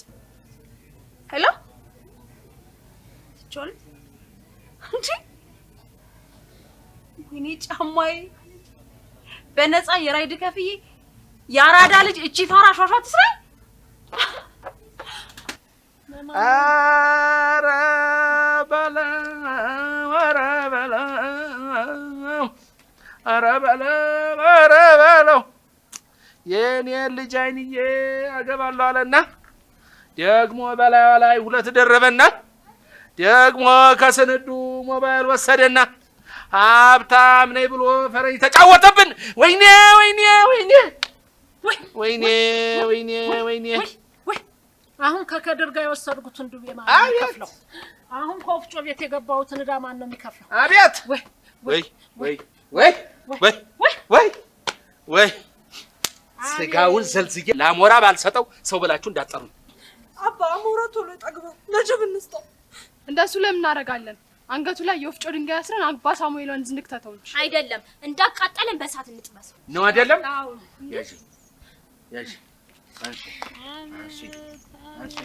ሄሎ ትቼዋለሁ እንጂ ወይኔ ጫማዬ በነፃ የራይድ ከፍዬ ያራዳ ልጅ እቺ ፋራ ሿሿ ትስራይ። ኧረ በለው ኧረ በለው ኧረ በለው ኧረ በለው የኔን ልጅ አይንዬ አገባለሁ አለና ደግሞ በላዩ ላይ ሁለት ደረበና ደግሞ ከስንዱ ሞባይል ወሰደና ሀብታም ነኝ ብሎ ፈረኝ ተጫወተብን። ወይኔ ወይኔ ወይኔ ወይኔ ወይኔ ወይኔ። አሁን ከከድር ጋር የወሰድኩትን ዱቤ ማን ነው የሚከፍለው? አሁን ከወፍጮ ቤት የገባሁትን ዕዳ ማን ነው የሚከፍለው? አቤት ወይ ወይ ወይ ወይ ወይ ወይ ወይ ስጋውን ዘልዝዬ ለአሞራ ባልሰጠው ሰው ብላችሁ እንዳትጠሩ። አባ አሞራ ቶሎ ይጠግባል። ለጅብ እንስጠው። እንደሱ ለምን እናደርጋለን? አንገቱ ላይ የወፍጮ ድንጋይ አስረን አባ ሳሙኤልን እንድንክተተው እንጂ አይደለም። እንዳቃጠለን በእሳት እንጥበስ ነው አይደለም? አዎ ያጂ ያጂ አንቺ አንቺ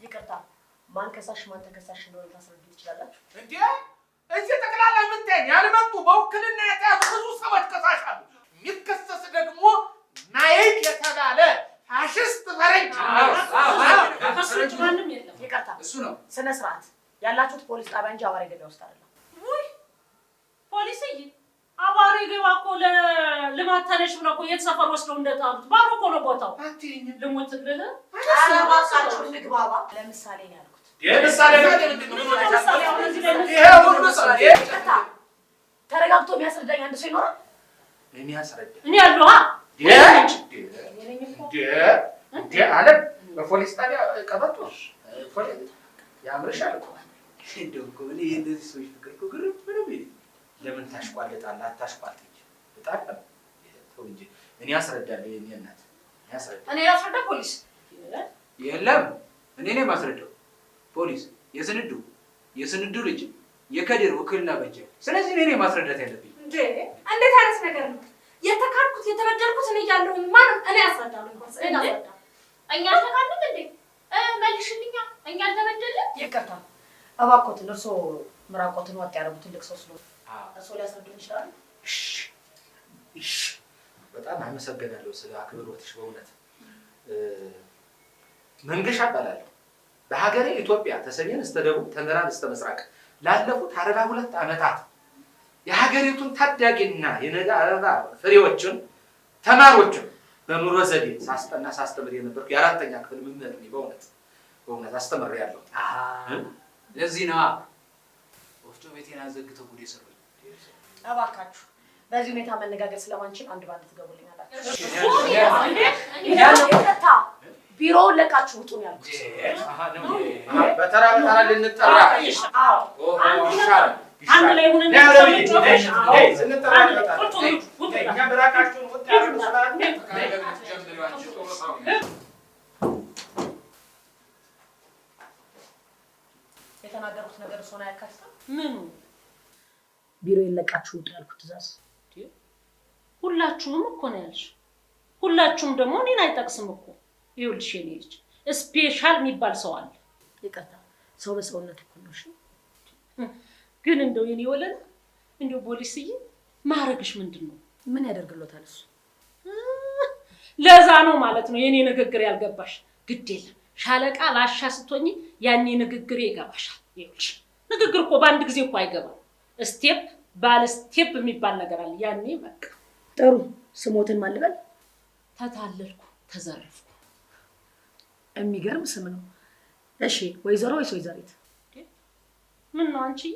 ይቅርታ፣ ማን ከሳሽ ማን ተከሳሽ እንደሆነ ታስረዱ ትችላላችሁ? እንዴ እዚህ ጠቅላላ ምንተን ያልመጡ በውክልና የተያዙ ብዙ ሰዎች ከሳሽ አሉ። የሚከሰስ ደግሞ ናይክ የተባለ ፋሽስት ፈረንጅ። ፈረንጅ ማንም የለም። ይቅርታ፣ እሱ ነው። ስነ ስርዓት ያላችሁት ፖሊስ ጣቢያ እንጂ አዋሬ ገበያ ውስጥ አይደለም። ውይ ፖሊስዬ፣ አዋሬ ገበያ እኮ ለልማት ተነሽ ብለው እኮ የት ሰፈር ወስደው እንደጣሉት ባዶ እኮ ነው ቦታው። ልሞትልህ። ኧረ እባካችሁ እንግባባ። ለምሳሌ ነው ያልኩት። ለምሳሌ ተረጋግቶ የሚያስረዳኝ አንድ ሰው ይኖራል? እኔ ያስረዳ እኔ ያለሁ እንዴ አለም በፖሊስ ጣቢያ ቀበቶ ያምርሻል እኮ እንደው እኮ እኔ እንደዚህ ሰዎች ፍቅር እኮ ግርም ምንም ይል ለምን ታሽቋለጣለህ? አታሽቋልጥ በጣም ተው እንጂ እኔ ያስረዳለሁ። የኔ እናት ያስረዳ። እኔ ያስረዳ ፖሊስ የለም እኔ ነኝ የማስረዳው። ፖሊስ የስንዱ ልጅ የከድር ውክልና በጀ። ስለዚህ እኔ ነኝ ማስረዳት ያለብኝ። እንዴ እንዴት አይነት ነገር ነው? የተካድኩት የተበደልኩት እኔ እያለሁ ማንም እኔ ያስረዳለሁ። እንኳን እኔ ያስረዳ። እኛ ተካድን እንዴ? መልሽልኛ። እኛ አልተበደልን። ይቅርታ እባክዎትን፣ እርስዎ ምራቆትን ወጥ ያደረጉ ትልቅ ሰው ስለሆኑ እርስዎ ሊያስረዱን ይችላሉ? እሺ በጣም አመሰግናለሁ ስለ አክብሮትሽ። በእውነት መንገሻ እባላለሁ። በሀገሬ ኢትዮጵያ ተሰሜን እስከ ደቡብ ተምዕራብ እስከ ምስራቅ ላለፉት 42 ዓመታት የሀገሪቱን ታዳጊና የነገ አበባ ፍሬዎችን ተማሪዎችን በኑሮ ዘዴ ሳስጠና ሳስተምር የነበርኩ የአራተኛ ክፍል መምህር ነኝ። በእውነት አስተምሬያለሁ። ለዚህ ነዋ ወፍጮ ቤቴን አዘግተው ጉድ የሰሩኝ። እባካችሁ በዚህ ሁኔታ መነጋገር ስለማንችል አንድ ባንድ ትገቡልኛላችሁ። ቢሮውን ለቃችሁ ውጡ ነው ያልኩት። በተራ በተራ ልንጠራ። አንድ ላይ ሆነን ስንጠራ እኛ ብራቃችሁን ወጥ ያሉ ስላለ የተናገሩት ነገር እሱን አያካትትም። ምኑ? ቢሮ ለቃችሁ ውጡ ያልኩት ትእዛዝ። ሁላችሁም እኮ ነው ያልሽ። ሁላችሁም ደግሞ እኔን አይጠቅስም እኮ። ይኸውልሽ የኔ ልጅ ስፔሻል የሚባል ሰው አለ። ይቅርታ፣ ሰው በሰውነት እኮ ነው። እሺ ግን እንደው የኔ ወለላ እንደው ፖሊስዬ ማረግሽ ምንድነው? ምን ያደርግሎታል እሱ? ለዛ ነው ማለት ነው የኔ ንግግር ያልገባሽ። ግድ የለም ሻለቃ ባሻ ስትሆኚ ያኔ ንግግር ይገባሻል። ይኸውልሽ ንግግር እኮ በአንድ ጊዜ እኮ አይገባም። ስቴፕ ባለ ስቴፕ የሚባል ነገር አለ። ያኔ በቃ ጥሩ። ስሞትን ማልበል? ተታለልኩ፣ ተዘረፍኩ። የሚገርም ስም ነው። እሺ ወይዘሮ ወይስ ወይዘሪት? ምን ነው አንቺዬ?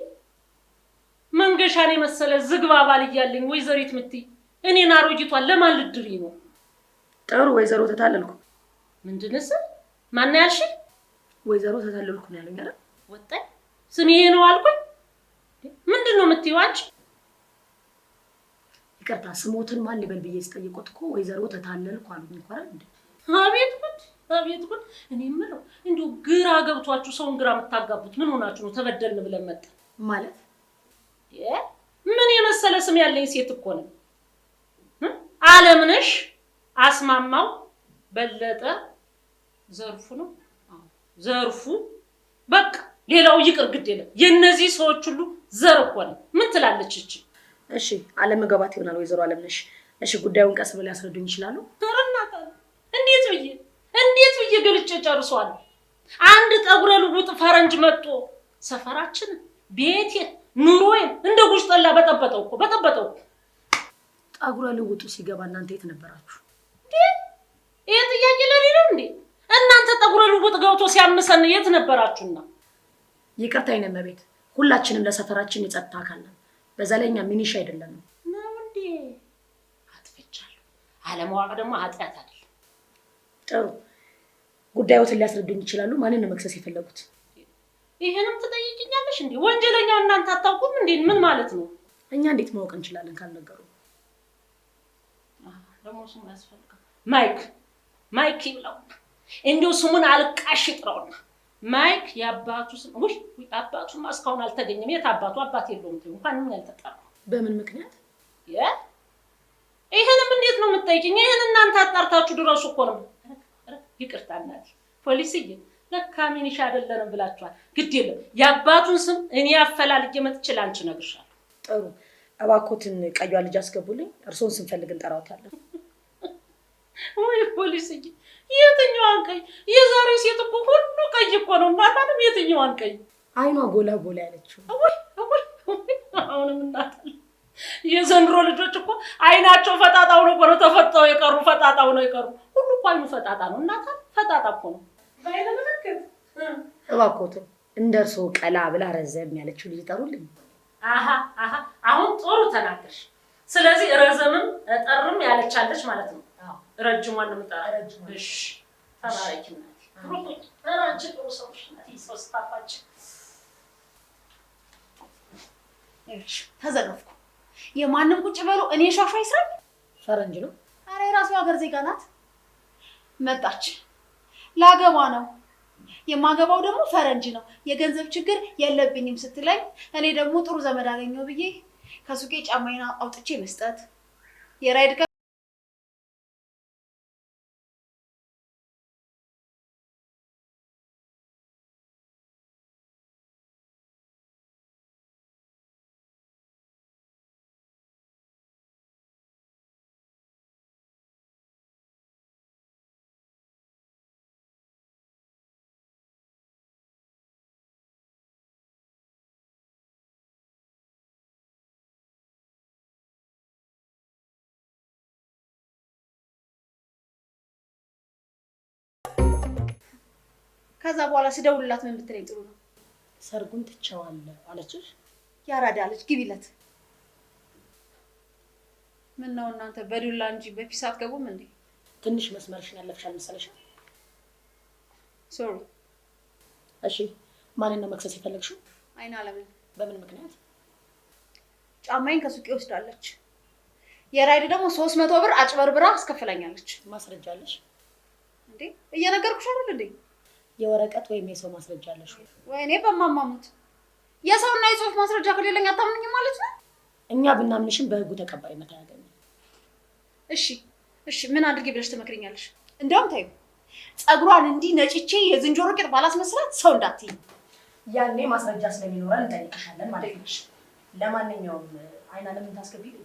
መንገሻን የመሰለ ዝግባ ባል እያለኝ ወይዘሪት ምትይ እኔን አሮጊቷን ለማን ልድሪ ነው? ጥሩ። ወይዘሮ ተታለልኩ። ምንድነስ? ማን ያልሽ? ወይዘሮ ተታለልኩ ነው ያለኝ አይደል? ወጣኝ። ስም ይሄ ነው አልኩኝ። ምንድነው የምትይው አንቺ? ይቅርታ፣ ስሞትን ማን ሊበል ብዬ ስጠይቆት እኮ ወይዘሮ ተታለልኩ አሉኝ እንኳን አይደል እንዴ? አቤት ጉድ፣ አቤት ጉድ። እኔ የምለው እንደው ግራ ገብቷችሁ ሰውን ግራ የምታጋቡት ምን ሆናችሁ ነው? ተበደልን ብለን መጣ ማለት ምን የመሰለ ስም ያለኝ ሴት እኮ ነው። አለምነሽ አስማማው በለጠ ዘርፉ ነው። ዘርፉ በቃ ሌላው ይቅር ግድ የለም። የነዚህ ሰዎች ሁሉ ዘር እኮ ነው። ምን ትላለች እቺ? እሺ አለመግባባት ይሆናል ወይዘሮ አለምነሽ። እሺ ጉዳዩን ቀስ ብለው ያስረዱኝ ይችላሉ? ተረናታ እንዴት ብዬ ገልጬ ጨርሷል። አንድ ጠጉረ ልውጥ ፈረንጅ መጥቶ ሰፈራችን ቤቴ ኑሮዬን እንደ ጉሽ ጠላ በጠበጠው እኮ። ጠጉረ ልውጡ ሲገባ እናንተ የት ነበራችሁ? ይሄ ጥያቄ ለኔ ነው እንዴ? እናንተ ጠጉረ ልውጥ ገብቶ ሲያምሰን የት ነበራችሁና? ይቅርታ የኔ እመቤት፣ ሁላችንም ለሰፈራችን የጸጥታ አካል ነን። በዛ ላይ እኛ ሚኒሻ አይደለንም። ነው እንዴ? አጥፍቻለሁ። አለማወቅ ደግሞ ኃጢአት አይደለም። ጥሩ። ጉዳዮትን ሊያስረዱኝ ይችላሉ? ማንን ነው መክሰስ የፈለጉት? ይሄንም ትጠይቂኛለሽ እንዴ? ወንጀለኛው እናንተ አታውቁም እንዴ? ምን ማለት ነው? እኛ እንዴት ማወቅ እንችላለን ካልነገሩ? ደግሞ ስሙን ያስፈልጋል። ማይክ ይብላውና እንዴው ስሙን አልቃሽ ጥራውና ማይክ ያባቱ ስም ወይ አባቱማ እስካሁን አልተገኘም። የት አባቱ? አባት የለውም እንኳን ምን ያልተጠራው። በምን ምክንያት? ይሄንም እንዴት ነው የምትጠይቂኝ? ይሄን እናንተ አጣርታችሁ ድረሱ እኮ ነው። ይቅርታ እናቴ ፖሊስዬ፣ ለካ ሚኒሻ አይደለንም ብላችኋል። ግድ የለም የአባቱን ስም እኔ አፈላልጌ መጥቼ ላንቺ እነግርሻለሁ። ጥሩ። እባክዎትን ቀዩዋ ልጅ አስገቡልኝ። እርሶን ስንፈልግ እንጠራውታለን። ወይ ፖሊስዬ፣ የትኛዋን ቀይ? የዛሬ ሴት እኮ ሁሉ ቀይ እኮ ነው። እናታንም የትኛዋን ቀይ? አይኗ ጎላ ጎላ ያለችው። አሁንም እናታል የዘንድሮ ልጆች እኮ አይናቸው ፈጣጣው ነው ቆሮ ተፈጣው የቀሩ ፈጣጣው ነው የቀሩ። ሁሉ እኮ አይኑ ፈጣጣ ነው። እናታል ፈጣጣ እኮ ነው። ባይነ ምልክት እባክዎትን እንደርሶ ቀላ ብላ ረዘም ያለችው ልጅ ጠሩልኝ። አሁን ጥሩ ተናገርሽ። ስለዚህ ረዘምም ጠርም ያለቻለች ማለት ነው። ረጅሟን ነው የምጠራ። እሺ ተባረኪ እናቴ። አንቺ ጥሩ ሰውሽ ናት። ይስፋፋች። እሺ ተዘረፍኩ። የማንም ቁጭ በሉ እኔ ሻሻ ይስራል። ፈረንጅ ነው። አረ የራሱ ሀገር ዜጋ ናት። መጣች። ላገባ ነው። የማገባው ደግሞ ፈረንጅ ነው። የገንዘብ ችግር የለብኝም ስትለኝ እኔ ደግሞ ጥሩ ዘመድ አገኘው ብዬ ከሱቄ ጫማዬን አውጥቼ መስጠት የራይድ ከዛ በኋላ ሲደውልላት ምን ብትለኝ ጥሩ ነው? ሰርጉን ትቸዋለሁ አለችሽ? ያራዳ ልጅ ግቢለት። ምን ነው እናንተ በዱላ እንጂ በፒስ አትገቡም እንዴ? ትንሽ መስመርሽን ያለፍሻል መሰለሽ። ሶሪ። እሺ ማንን ነው መክሰስ የፈለግሽው? አይና ለምን? በምን ምክንያት? ጫማዬን ከሱቄ ወስዳለች። የራይድ ደግሞ 300 ብር አጭበርብራ አስከፍላኛለች። ማስረጃ አለሽ እንዴ? እየነገርኩሽ አይደል እንዴ? የወረቀት ወይም የሰው ማስረጃ አለሽ? ወይኔ በማማሙት የሰውና የጽሁፍ ማስረጃ ከሌለኝ አታምኑኝም ማለት ነው? እኛ ብናምንሽም በህጉ ተቀባይነት አያገኝም። እሺ ምን አድርጌ ብለሽ ትመክሪኛለሽ? እንደውም ታዩ ጸጉሯን እንዲህ ነጭቼ የዝንጀሮ ቂጥ ባላስመስላት ሰው እንዳትይ። ያኔ ማስረጃ ስለሚኖረን እንጠይቅሻለን ማለት ነሽ። ለማንኛውም አይና ለምን ታስገቢልኝ?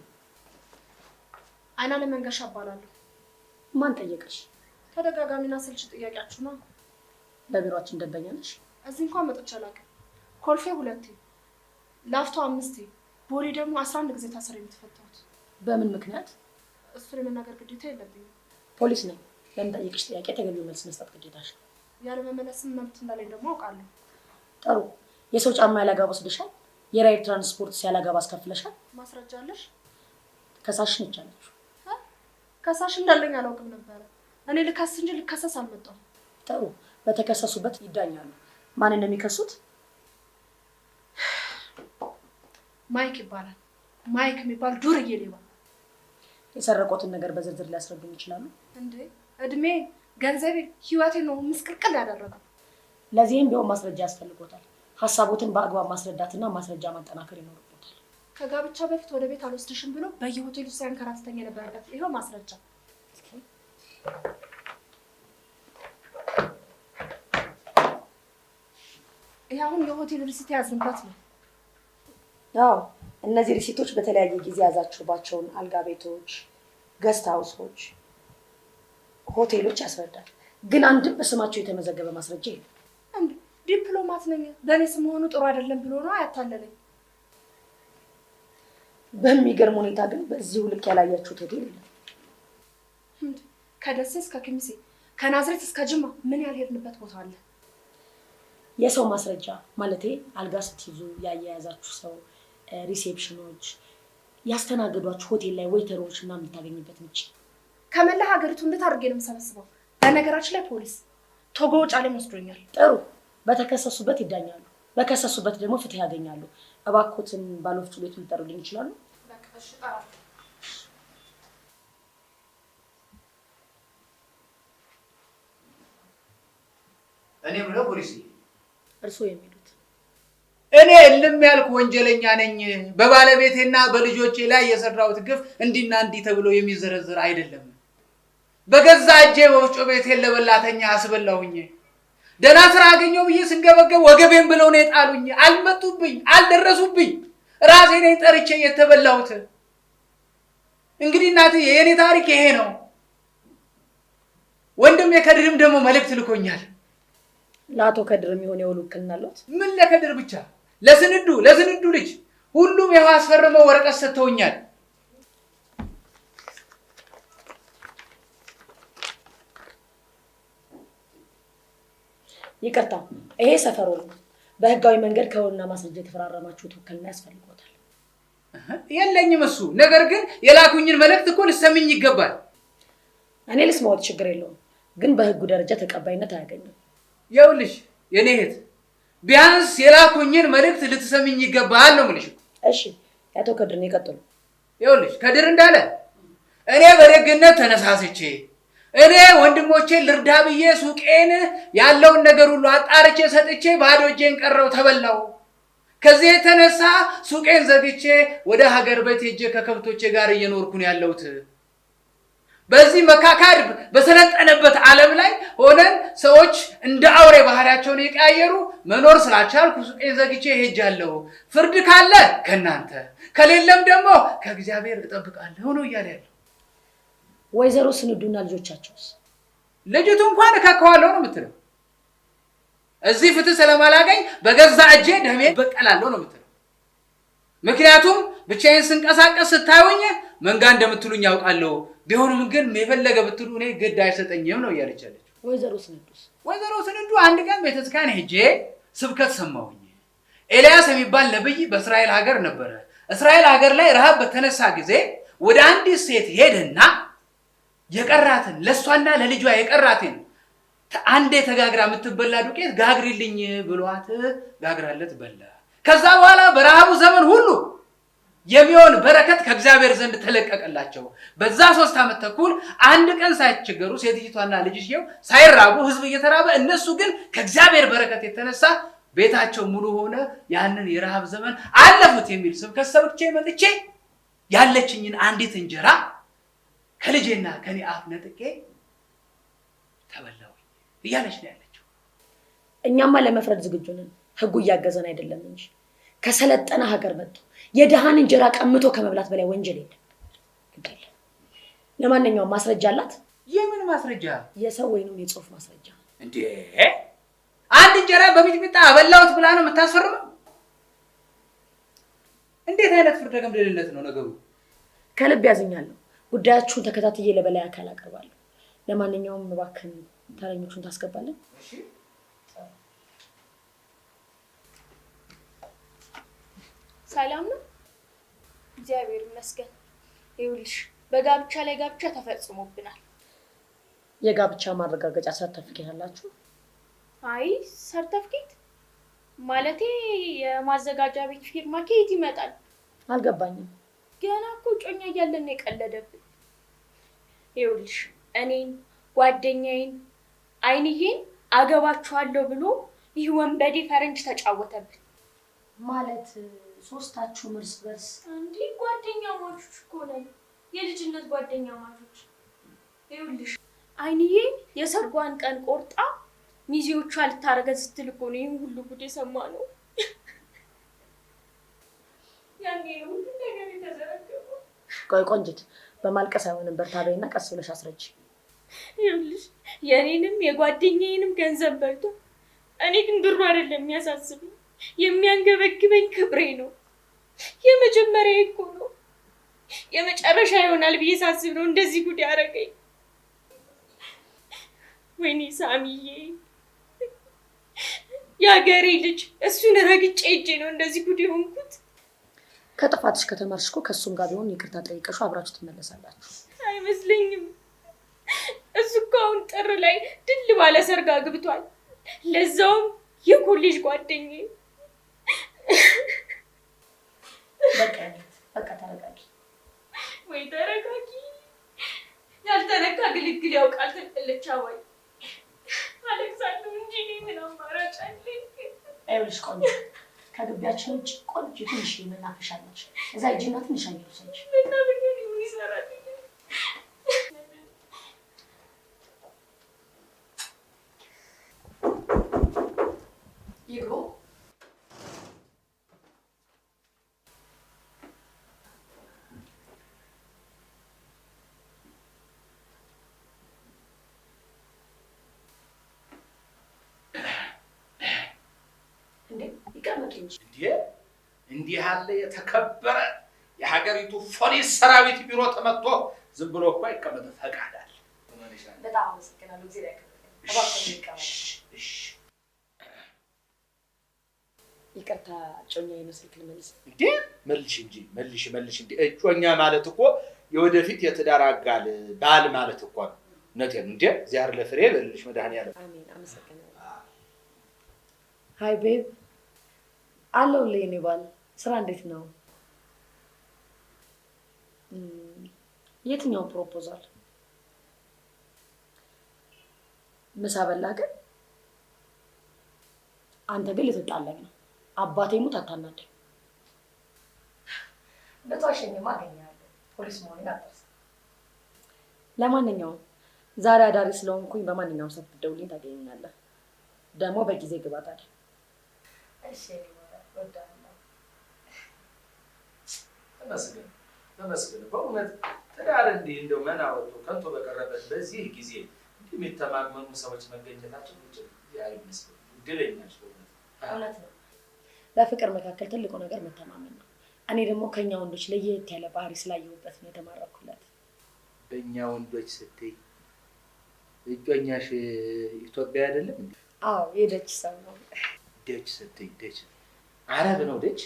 አይና ለመንገሻ እባላለሁ። ማን ጠየቀሽ? ተደጋጋሚና ስልች ጥያቄያችሁ ነው። በቢሮአችን ደንበኛ ነሽ? እዚህ እንኳን መጥቼ አላውቅም። ኮልፌ 2፣ ላፍቶ 5፣ ቦሌ ደግሞ 11 ጊዜ ታስሬ የምትፈታሁት። በምን ምክንያት? እሱን የመናገር ግዴታ የለብኝም። ፖሊስ ነኝ። ለምጠይቅሽ ጥያቄ ተገቢው መልስ መስጠት ግዴታሽ ነው። ያለመመለስም መብት እንዳለኝ ደግሞ አውቃለሁ። ጥሩ። የሰው ጫማ ያላገባ ወስደሻል? የራይድ ትራንስፖርት ያላገባ አስከፍለሻል? ማስረጃ አለሽ? ከሳሽ ነች አለችው። ከሳሽ እንዳለኝ አላውቅም ነበረ። እኔ ልከስ እንጂ ልከሰስ አልመጣሁም። ጥሩ። በተከሰሱበት ይዳኛሉ። ማን እንደሚከሱት? ማይክ ይባላል። ማይክ የሚባል ዱርዬ ሌባ። የሰረቆትን ነገር በዝርዝር ሊያስረዱኝ ይችላሉ? እንዴ እድሜ፣ ገንዘቤ፣ ህይወቴ ነው ምስቅልቅል ያደረገው። ለዚህም ቢሆን ማስረጃ ያስፈልጎታል። ሀሳቦትን በአግባብ ማስረዳትና ማስረጃ ማጠናከር ይኖርበታል። ከጋብቻ በፊት ወደ ቤት አልወስድሽም ብሎ በየሆቴሉ ሲያንከራትተኝ የነበረበት ይኸው ማስረጃ። ይሄ አሁን የሆቴል ሪሲት ያዝንበት ነው። አዎ እነዚህ ሪሲቶች በተለያየ ጊዜ ያዛችሁባቸውን አልጋ ቤቶች፣ ገስት ሃውሶች፣ ሆቴሎች ያስረዳል። ግን አንድም በስማቸው የተመዘገበ ማስረጃ የለም። እንዴ ዲፕሎማት ነኝ በእኔ ስም መሆኑ ጥሩ አይደለም ብሎ ነው ያታለለኝ። በሚገርም ሁኔታ ግን በዚሁ ልክ ያላያችሁት ሆቴል የለም። ከደሴ እስከ ኪምሴ፣ ከናዝሬት እስከ ጅማ ምን ያልሄድንበት ቦታ አለ? የሰው ማስረጃ ማለቴ አልጋ ስትይዙ ያያያዛችሁ ሰው፣ ሪሴፕሽኖች፣ ያስተናገዷችሁ ሆቴል ላይ ዌይተሮች እና የምታገኝበት ምንጭ ከመላ ሀገሪቱ እንዴት አድርጌ ነው የምሰበስበው? በነገራችን ላይ ፖሊስ ቶጎ ጫሌም ወስዶኛል። ጥሩ። በተከሰሱበት ይዳኛሉ፣ በከሰሱበት ደግሞ ፍትህ ያገኛሉ። እባክዎትን ባለወፍጮ ቤቱ ሊጠሩልኝ ይችላሉ? እኔ ብለው ፖሊስ እርስዎ የሚሉት? እኔ እልም ያልኩ ወንጀለኛ ነኝ። በባለቤቴና በልጆቼ ላይ የሰራሁት ግፍ እንዲና እንዲህ ተብሎ የሚዘረዝር አይደለም። በገዛ እጄ ወፍጮ ቤቴን ለበላተኛ አስበላሁኝ። ደህና ስራ አገኘው ብዬ ስንገበገብ ወገቤን ብለው ነው የጣሉኝ። አልመጡብኝ፣ አልደረሱብኝ። ራሴ ነኝ ጠርቼ የተበላሁት። እንግዲህ እናትዬ የኔ ታሪክ ይሄ ነው። ወንድሜ ከድርም ደግሞ መልእክት ልኮኛል። ለአቶ ከድር የሚሆን የውል ውክልና አለዎት? ምን ለከድር ብቻ፣ ለስንዱ ልጅ ሁሉም ያው አስፈርመው ወረቀት ሰጥተውኛል። ይቅርታ፣ ይሄ ሰፈሩ ነው። በህጋዊ መንገድ ከውልና ማስረጃ የተፈራረማችሁት ውክልና ያስፈልጎታል። የለኝም እሱ። ነገር ግን የላኩኝን መልእክት እኮ ልሰምኝ ይገባል። እኔ ልስማዎት፣ ችግር የለውም። ግን በህጉ ደረጃ ተቀባይነት አያገኝም። ይኸውልሽ የኔ እህት፣ ቢያንስ የላኩኝን መልእክት ልትሰምኝ ይገባል ነው የምልሽ። እሺ የአቶ ከድርን ይቀጥሉ። ይኸውልሽ ከድር እንዳለ እኔ በደግነት ተነሳስቼ እኔ ወንድሞቼን ልርዳ ብዬ ሱቄን ያለውን ነገር ሁሉ አጣርቼ ሰጥቼ ባዶ እጄን ቀረው ተበላው። ከዚህ የተነሳ ሱቄን ዘግቼ ወደ ሀገር ቤት ሄጄ ከከብቶቼ ጋር እየኖርኩ ነው ያለሁት። በዚህ መካካድ በሰለጠነበት ዓለም ላይ ሆነን ሰዎች እንደ አውሬ ባህሪያቸውን የቀያየሩ መኖር ስላልቻልኩ ሱቄን ዘግቼ ሄጃለሁ። ፍርድ ካለ ከእናንተ ከሌለም ደግሞ ከእግዚአብሔር እጠብቃለሁ ነው እያለ ያለው። ወይዘሮ ስንዱና ልጆቻቸውስ? ልጅቱ እንኳን እካከዋለሁ ነው የምትለው። እዚህ ፍትህ ስለማላገኝ በገዛ እጄ ደሜን በቀላለሁ ነው የምትለው። ምክንያቱም ብቻዬን ስንቀሳቀስ ስታዩኝ መንጋ እንደምትሉኝ ያውቃለሁ። ቢሆንም ግን የፈለገ ብትሉ እኔ ግድ አይሰጠኝም ነው እያለች ያለችው። ወይዘሮ ስንዱስ? ወይዘሮ ስንዱ አንድ ቀን ቤተክርስቲያን ሄጄ ስብከት ሰማሁኝ። ኤልያስ የሚባል ነብይ በእስራኤል ሀገር ነበረ። እስራኤል ሀገር ላይ ረሃብ በተነሳ ጊዜ ወደ አንዲት ሴት ሄደና የቀራትን ለሷና ለልጇ የቀራትን አንዴ ተጋግራ የምትበላ ዱቄት ጋግሪልኝ ብሏት ጋግራለት በላ። ከዛ በኋላ በረሃቡ ዘመን ሁሉ የሚሆን በረከት ከእግዚአብሔር ዘንድ ተለቀቀላቸው። በዛ 3 ዓመት ተኩል አንድ ቀን ሳይቸገሩ ሴትይቷና ልጅየው ሳይራቡ ህዝብ እየተራበ እነሱ ግን ከእግዚአብሔር በረከት የተነሳ ቤታቸው ሙሉ ሆነ። ያንን የረሃብ ዘመን አለፉት የሚል ስብከት ሰብቼ መጥቼ ያለችኝን አንዲት እንጀራ ከልጄና ከኔ አፍ ነጥቄ ተበላው እያለች ነው ያለችው። እኛማ ለመፍረድ ዝግጁ ነን፣ ህጉ እያገዘን አይደለም እንጂ። ከሰለጠነ ሀገር መጥቶ የደሃን እንጀራ ቀምቶ ከመብላት በላይ ወንጀል የለም። ለማንኛውም ማስረጃ አላት። የምን ማስረጃ? የሰው ወይንም የጽሁፍ ማስረጃ። እንዴ አንድ እንጀራ በሚጥሚጣ አበላሁት ብላ ነው የምታስፈርመው? እንዴት አይነት ፍርደ ገምድልነት ነው ነገሩ? ከልብ ያዝኛለሁ። ጉዳያችሁን ተከታትዬ ለበላይ አካል አቀርባለሁ። ለማንኛውም እባክህን ተረኞቹን ታስገባለን። እሺ ሰላም ነው? እግዚአብሔር ይመስገን። ይኸውልሽ በጋብቻ ላይ ጋብቻ ተፈጽሞብናል። የጋብቻ ማረጋገጫ ሰርተፊኬት አላችሁ? አይ ሰርተፊኬት ማለቴ የማዘጋጃ ቤት ፊርማ ከየት ይመጣል? አልገባኝም። ገና እኮ ጮኛ እያለን ነው የቀለደብን። ይኸውልሽ እኔን ጓደኛዬን አይንዬን አገባችኋለሁ ብሎ ይህ ወንበዴ ፈረንጅ ተጫወተብን። ማለት ሶስታችሁም እርስ በርስ እንዴ ጓደኛማቾች እኮ ነን፣ የልጅነት ጓደኛማቾች። ይኸውልሽ አይንዬ የሰርጓን ቀን ቆርጣ ሚዜዎቿ ልታረገዝ ስትል እኮ ነው ይህን ሁሉ ጉድ የሰማነው። ያኔ ነው ሁሉ ነገር የተዘረገፈው። ቆይ ቆንጅት፣ በማልቀስ አይሆንም፣ በርታ በይና ቀስ ብለሽ አስረጅ። ይኸውልሽ የኔንም የጓደኛዬንም ገንዘብ በልቶ፣ እኔ ግን ብሩ አይደለም የሚያሳስበኝ፣ የሚያንገበግበኝ ክብሬ ነው። የመጀመሪያ እኮ ነው፣ የመጨረሻ ይሆናል ብዬ ሳስብ ነው እንደዚህ ጉድ ያደረገኝ። ወይኔ ሳሚዬ፣ የሀገሬ ልጅ፣ እሱን ረግጬ ሄጄ ነው እንደዚህ ጉድ የሆንኩት። ከጥፋትሽ ከተማርሽ እኮ ከእሱም ጋር ቢሆን ይቅርታ ጠይቀሽው አብራችሁ ትመለሳላችሁ። አይመስለኝም። እሱ እኮ አሁን ጥር ላይ ድል ባለ ሰርግ አግብቷል፣ ለዛውም የኮሌጅ ጓደኛዬ። በቃ ተረጋጊ። ወይ ተረጋጊ። ያልተነካ ግልግል ያውቃል ትልልቻ ወይ አሌክሳንድር እንጂ እኔ ምን አማራጭ አለኝ? ይኸውልሽ ቆንጆ፣ ከግቢያችን ውጭ ቆንጆ ትንሽ መናፈሻ አለች። እዛ ሂጂና ትንሽ አየር ውሰጂ። መናፈሻ ምን ይሰራል? ይግቡ። እንዲህ ያለ የተከበረ የሀገሪቱ ፖሊስ ሰራዊት ቢሮ ተመጥቶ ዝም ብሎ እኮ አይቀመጥ፣ ፈቃድ አለ። በጣም አመሰግናለሁ። እዚህ ላይ ይቅርታ፣ ጮኛዬ ነው ስልክ ልመልስ። እንዴ መልሽ እንጂ መልሽ እንጂ። እጮኛ ማለት እኮ የወደፊት የትዳር አጋል ባል ማለት እኮ ነው። እውነቴን እንዴ እግዚአብሔር ለፍሬ በልልሽ መድኃኒዓለም። አሜን። አመሰግናለሁ። ሃይ ቤብ፣ አለሁልህ የኔ ባል። ስራ እንዴት ነው? የትኛው ፕሮፖዛል? ምሳ በላህ ግን? አንተ ግን ልትጣላኝ ነው። አባቴ ሙት አታናደኝ። በተዋሸኝማ አገኘሃለሁ። ፖሊስ መሆኔን አትርሳ። ለማንኛውም ዛሬ አዳሪ ስለሆንኩኝ በማንኛውም ሰዓት ብትደውልኝ ታገኘኛለህ። ደግሞ በጊዜ ግባ ታዲያ። እሺ ወዳለሁ። ተመስገን በእውነት ትዳር እንዲህ እንደው መናወጡ ከንቶ በቀረበት በዚህ ጊዜ እንዲህ የሚተማመኑ ሰዎች መገኘታቸው አይመስልም። ድለኛች እውነት ነው። በፍቅር መካከል ትልቁ ነገር መተማመን ነው። እኔ ደግሞ ከኛ ወንዶች ለየት ያለ ባህሪ ስላየሁበት ነው የተማረኩለት። በእኛ ወንዶች ስትይ እጮኛሽ ኢትዮጵያ አይደለም እንዴ? አዎ የደች ሰው ነው። ደች ስትይ ደች አረብ ነው? ደች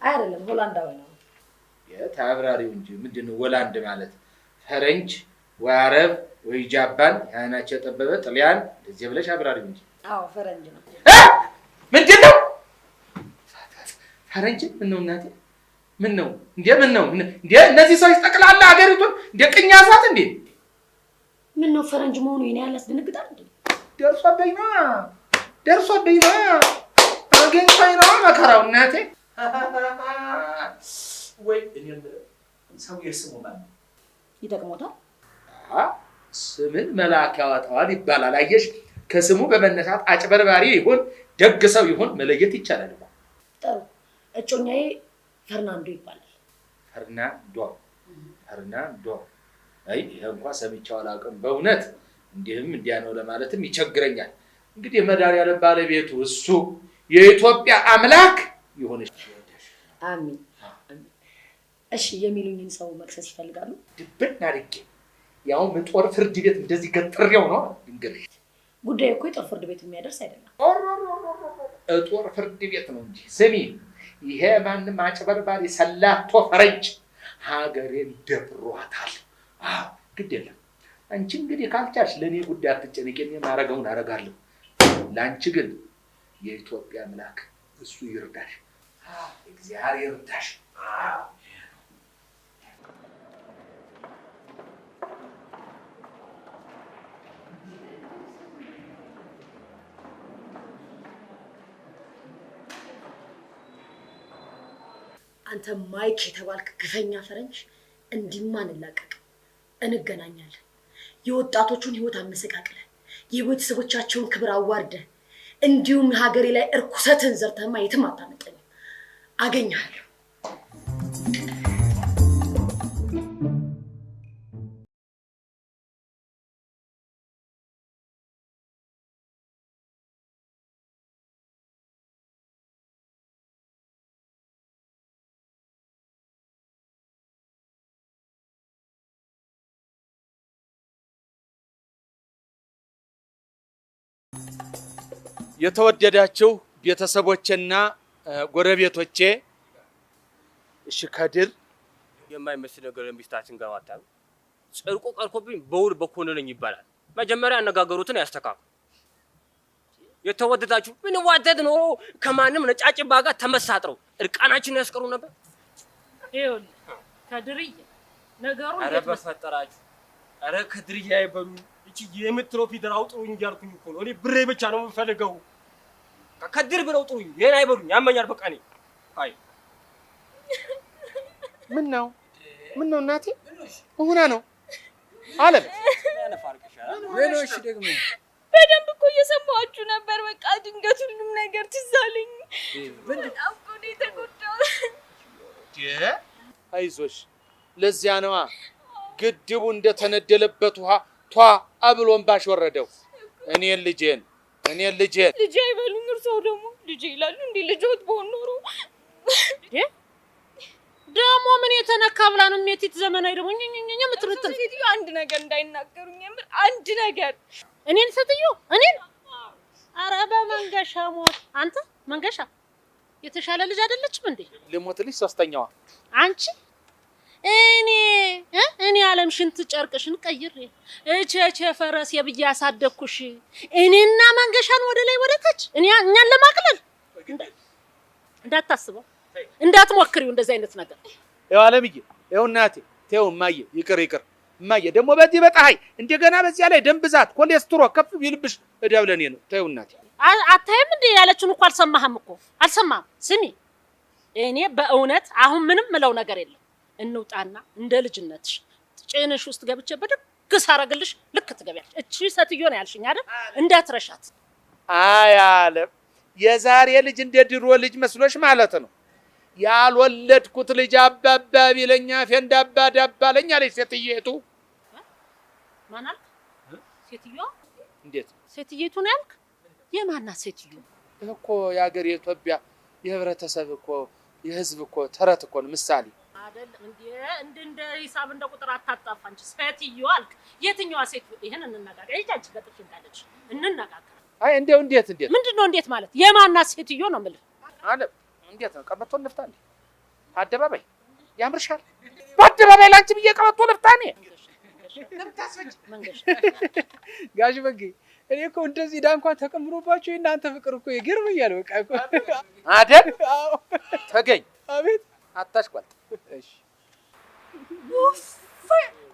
አይደለም ሆላንዳዊ ነው። የታብራሪው እንጂ ምንድነው ወላንድ ማለት ፈረንጅ ወይ አረብ ወይ ጃፓን ያናቸው ጠበበ ጣሊያን እንደዚህ ብለሽ አብራሪው እንጂ አዎ ፈረንጅ ነው ምንድነው ፈረንጅ ምነው እናቴ ምነው እንዴ እነዚህ ሰዎች ጠቅላላ ሀገሪቱን እንደ ቅኝ ያዟት እንዴ ምነው ፈረንጅ መሆኑ የኔ ያላስደነግጣል እንዴ ደርሶብኝ ነው አገኝቶኝ ነው መከራው እናቴ ወይ እኔ ሰው የስሙ ማን ይጠቅሞታል ስምን መልአክ ያወጣዋል ይባላል አየሽ ከስሙ በመነሳት አጭበርባሪ ይሁን ደግ ሰው ይሁን መለየት ይቻላል ጥሩ እጮኛዬ ፈርናንዶ ይባላል ፈርናንዶ አይ ይሄ እንኳን ሰምቼው አላውቅም በእውነት እንዲህም እንዲያ ነው ለማለትም ይቸግረኛል እንግዲህ መድኃኒዓለም ባለቤቱ እሱ የኢትዮጵያ አምላክ ይሁንሽ አሜን እሺ የሚሉኝን ሰው መክሰስ ይፈልጋሉ ድብና አድርጌ ያው ጦር ፍርድ ቤት እንደዚህ ገጥሬው ነው እንግዲህ ጉዳይ እኮ የጦር ፍርድ ቤት የሚያደርስ አይደለም ጦር ፍርድ ቤት ነው እንጂ ስሚ ይሄ ማንም አጭበርባሪ ሰላቶ ፈረንጅ ሀገሬን ደብሯታል አዎ ግድ የለም አንቺ እንግዲህ ካልቻልሽ ለኔ ጉዳይ አትጨነቂ እኔ ማረጋውን አረጋለሁ ላንቺ ግን የኢትዮጵያ አምላክ እሱ ይርዳሽ እግዚአብሔር ይርዳሽ አንተ ማይክ የተባልክ ግፈኛ ፈረንጅ እንዲማን እንላቀቅ እንገናኛለን የወጣቶቹን ህይወት አመሰቃቅለ የቤተሰቦቻቸውን ክብር አዋርደ እንዲሁም ሀገሬ ላይ እርኩሰትን ዘርተማ የትም አታመጣኝ አገኛለሁ የተወደዳችሁ ቤተሰቦቼና ጎረቤቶቼ እሺ ከድር የማይመስል ነገር ለሚስታችን ጋር ማጣው ጽርቁ ቀርኮብኝ በውል በኮነነኝ ይባላል መጀመሪያ አነጋገሩትን ያስተካክሉ የተወደዳችሁ ምን ዋደድ ነው ከማንም ነጫጭባ ጋር ተመሳጥረው እርቃናችን ያስቀሩ ነበር ይሁን ከድርዬ ነገሩን አረ በፈጠራችሁ አረ ከድርዬ አይበሉ እቺ የምትለው ፊደል አውጥሩኝ እያልኩኝ እኮ ነው እኔ ብሬ ብቻ ነው የምፈልገው ከድር ብለው ጥሩኝ የኔ አይበሉኝ ያመኛል በቃ እኔ አይ ምን ነው እናቴ ሆና ነው አለም ወይኖሽ ደግሞ በደንብ እኮ እየሰማችሁ ነበር በቃ ድንገት ሁሉም ነገር ትዝ አለኝ በጣም እኮ ነው የተጎዳሁት አይዞሽ ለዚያ ነዋ ግድቡ እንደተነደለበት ውሃ ቷ አብሎን ባሽ ወረደው እኔን ልጄን ልጄ አይበሉኝ እርሶ ደግሞ ልጄ ይላሉ እንዴ ልጆት በሆን ኖሮ ደግሞ ምን የተነካ ብላ ነው ሜቲት ዘመናዊ ደግሞ ኝኝኝ የምትርጥል ሴትዮ አንድ ነገር እንዳይናገሩኝ የምር አንድ ነገር እኔን ሴትዮ እኔን ኧረ በመንገሻ ሞት አንተ መንገሻ የተሻለ ልጅ አይደለችም እንዴ ልሞትልሽ ሶስተኛዋ አንቺ እኔ ዓለም ሽንት ጨርቅሽን ቀይሬ እቸቸ ፈረስ የብዬ ያሳደኩሽ እኔና መንገሻን ወደ ላይ ወደ ታች እኛን ለማቅለል እንዳታስበው እንዳትሞክሪው እንደዚህ አይነት ነገር ያው ዓለምዬ ያው እናቴ ተው እማዬ ይቅር እማዬ ደግሞ በዚህ በጣይ እንደገና በዚያ ላይ ደም ብዛት ኮሌስትሮል ከፍ ቢልብሽ እዳው ለኔ ነው ተው እናቴ አታይም እንዴ ያለችን እኮ አልሰማህም ስሚ እኔ በእውነት አሁን ምንም ምለው ነገር የለም እንውጣና እንደ ልጅነትሽ ጭንሽ ውስጥ ገብቼ በደግስ አረግልሽ ልክ ትገቢያለሽ እቺ ሴትዮ ነው ያልሽኝ አይደል እንዳትረሻት አይ ዓለም የዛሬ ልጅ እንደ ድሮ ልጅ መስሎሽ ማለት ነው ያልወለድኩት ልጅ አባባ ቢለኛ ፈንዳባ ዳባለኛ አለች ሴትየቱ ማናት ሴትዮ እንዴት ሴትየቱ ነው ያልክ የማናት ሴትዮ እኮ የሀገር የኢትዮጵያ የህብረተሰብ እኮ የህዝብ እኮ ተረት እኮ ነው ምሳሌ አይደል እንደ ሂሳብ እንደ ቁጥር አታጣፋ እንጂ ሴትዮ አልክ የትኛዋ ሴት ይሄን እንነጋገር እጃች ገጥሽ እንዳለች እንነጋገር አይ እንደው እንዴት ምንድነው እንዴት ማለት የማናት ሴትዮ ነው የምልህ አለ እንዴት ነው ቀበቶ እንፍታ እንዴ አደባባይ ያምርሻል። በአደባባይ ላንቺ ብዬ ቀበቶ ልፍታኔ ጋሽ በጌ እኔ እኮ እንደዚህ ዕዳ እንኳን ተቀምሮባችሁ የእናንተ ፍቅር እኮ ይገርመኛል። በቃ እኮ አይደል? ተገኝ አቤት አታሽቋል። እሺ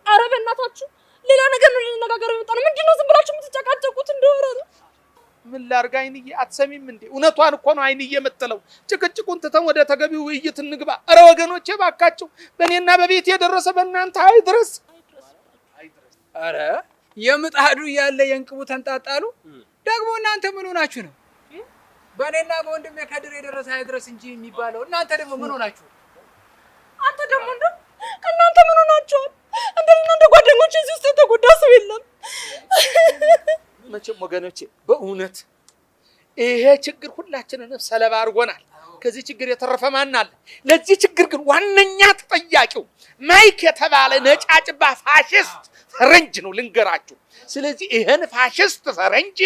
ኧረ በእናታችሁ ሌላ ነገር ነው ልንነጋገር የመጣ ነው። ምንድን ነው ዝም ብላችሁ የምትጨቃጨቁት? እንደሆነ ምን ላድርግ? አይንዬ አትሰሚም እንዴ? እውነቷን እኮ ነው አይንዬ የምትለው። ጭቅጭቁን ትተን ወደ ተገቢው ውይይት እንግባ። ኧረ ወገኖቼ ባካችሁ፣ በእኔና በቤት የደረሰ በእናንተ አይድረስ። ኧረ የምጣዱ እያለ የእንቅቡ ተንጣጣሉ። ደግሞ እናንተ ምን ሆናችሁ ነው? በእኔና በወንድሜ ከድር የደረሰ አይድረስ እንጂ የሚባለው እናንተ ደግሞ ምን ሆናችሁ? አንተ ደግሞ እንደው እናንተ ምን ሆናችኋል? እንደኔና እንደ ጓደኞቼ እዚህ ውስጥ የተጎዳ ሰው የለም። መቼም ወገኖቼ በእውነት ይሄ ችግር ሁላችንንም ሰለባ አድርጎናል። ከዚህ ችግር የተረፈ ማን አለ? ለዚህ ችግር ግን ዋነኛ ተጠያቂው ማይክ የተባለ ነጫጭባ ፋሽስት ፈረንጅ ነው ልንገራችሁ። ስለዚህ ይሄን ፋሽስት ፈረንጅ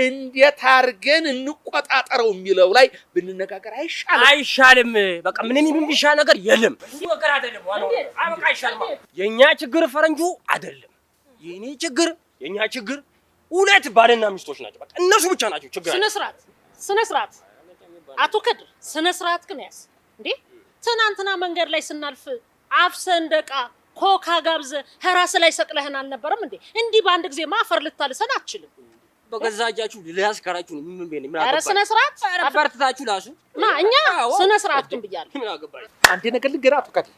እንዴት አድርገን እንቆጣጠረው የሚለው ላይ ብንነጋገር አይሻልም? አይሻልም? በቃ ምንም የሚሻል ነገር የለም። ነገር አይደለም ዋናው በቃ አይሻልም። የኛ ችግር ፈረንጁ አይደለም። የኔ ችግር የኛ ችግር ሁለት ባልና ሚስቶች ናቸው። በቃ እነሱ ብቻ ናቸው ችግር። ስነ ስርዓት አቶ ከድር ስነ ስርዓት ግን ያስ እንዴ ትናንትና መንገድ ላይ ስናልፍ አፍሰንደቃ ኮካ ጋብዘ ራስ ላይ ሰቅለህን አልነበረም እንዴ? እንዲህ በአንድ ጊዜ ማፈር ልታልሰን አትችልም። በገዛ እጃችሁ ሊያስከራችሁ ምን ምን ምን ኧረ ስነ ስርዓት አባርታችሁ ላሱ እኛ ስነ ስርዓት ግን ብያለሁ። ምን አገባኝ? አንዴ ነገር ልንገርህ አቶ ከድር፣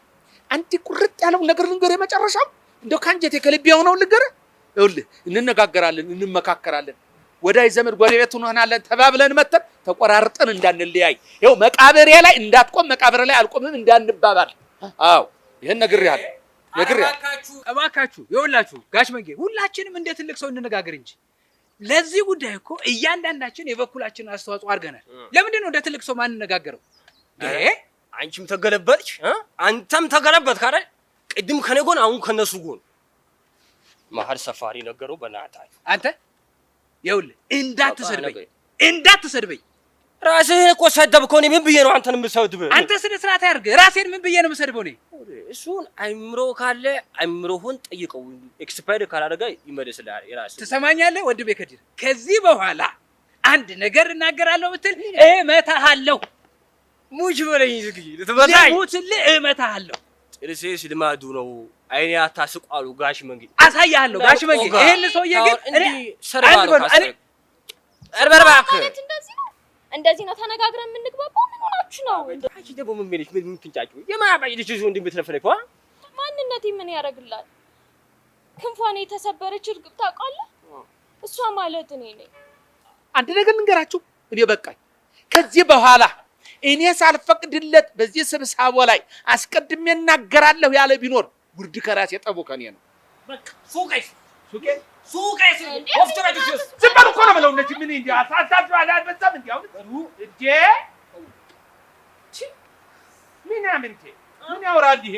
አንዴ ቁርጥ ያለው ነገር ልንገርህ። የመጨረሻው እንደው ካንጀቴ ከልብ የሆነው ልንገርህ። ይኸውልህ እንነጋገራለን፣ እንመካከራለን፣ ወዳጅ ዘመድ ጎረቤት እንሆናለን ተባብለን መተን ተቆራርጠን እንዳንለያይ። ይኸው መቃብሬ ላይ እንዳትቆም መቃብሬ ላይ አልቆምም እንዳንባባል። አዎ ይሄን ነግሬሃለሁ። እባካችሁ ይኸውላችሁ ጋሽ መንጌ ሁላችንም እንደ ትልቅ ሰው እንነጋገር እንጂ ለዚህ ጉዳይ እኮ እያንዳንዳችን የበኩላችንን አስተዋጽኦ አድርገናል። ለምንድን ነው እንደ ትልቅ ሰው ማንነጋገረው? አንቺም ተገለበጥሽ፣ አንተም ተገለበጥክ አይደል? ቅድም ከኔ ጎን፣ አሁን ከነሱ ጎን መሀል ሰፋሪ ነገሩ። በእናትህ አንተ ይኸውልህ እንዳትሰድበኝ ራስህ እኮ ሰደብከው። እኔ ምን ብዬ ነው አንተን የምሰድብህ? አንተ ስነ ስርዓት ያድርግህ። ራሴን ምን ብዬ ነው የምሰድበው? እኔ እሱን አይምሮ ካለ አይምሮህን ጠይቀው። ኤክስፓየርድ ካላደረገ ይመለስልሃል። የራስህ ትሰማኛለህ? ወንድሜ ከድር ከዚህ በኋላ አንድ ነገር እናገራለሁ ብትል እመታሃለሁ። ሙች በለኝ ዝግይ ልትመታኝ ሙችልህ እመታሃለሁ። ጥርሴስ ልማዱ ነው። አይኔ አታስቋሉ ጋሽ መንጌ አሳያለሁ። ጋሽ መንጌ ይሄን ሰውዬ ግን እኔ ሰርባለሁ እባክህ እንደዚህ ነው ተነጋግረን የምንግባባው። ምን ሆናችሁ ነው? አንቺ ደግሞ ምን ሜልሽ ምን ትንጫጩ? የማያባይ ልጅ ይዞ እንደምትለፈለፈ ማንነቴ ምን ያደርግላል? ክንፏን የተሰበረች እርግብ ታውቃለህ? እሷ ማለት እኔ ነኝ። አንድ ነገር ልንገራችሁ፣ እኔ በቃኝ። ከዚህ በኋላ እኔ ሳልፈቅድለት በዚህ ስብሰባ ላይ አስቀድሜ እናገራለሁ ያለ ቢኖር ውርድ ከራስ የጠቡ ከኔ ነው። በቃ ሱቄስ ወፍጮ ቤት ውስጥ ዝም በሉ እኮ ነው የምለው። እነዚህ ምን እንዲህ አሳሳችሁ አላልበዛም? እንዲህ አሁን እንዴ ምናምንቴ ምን ያወራል ይሄ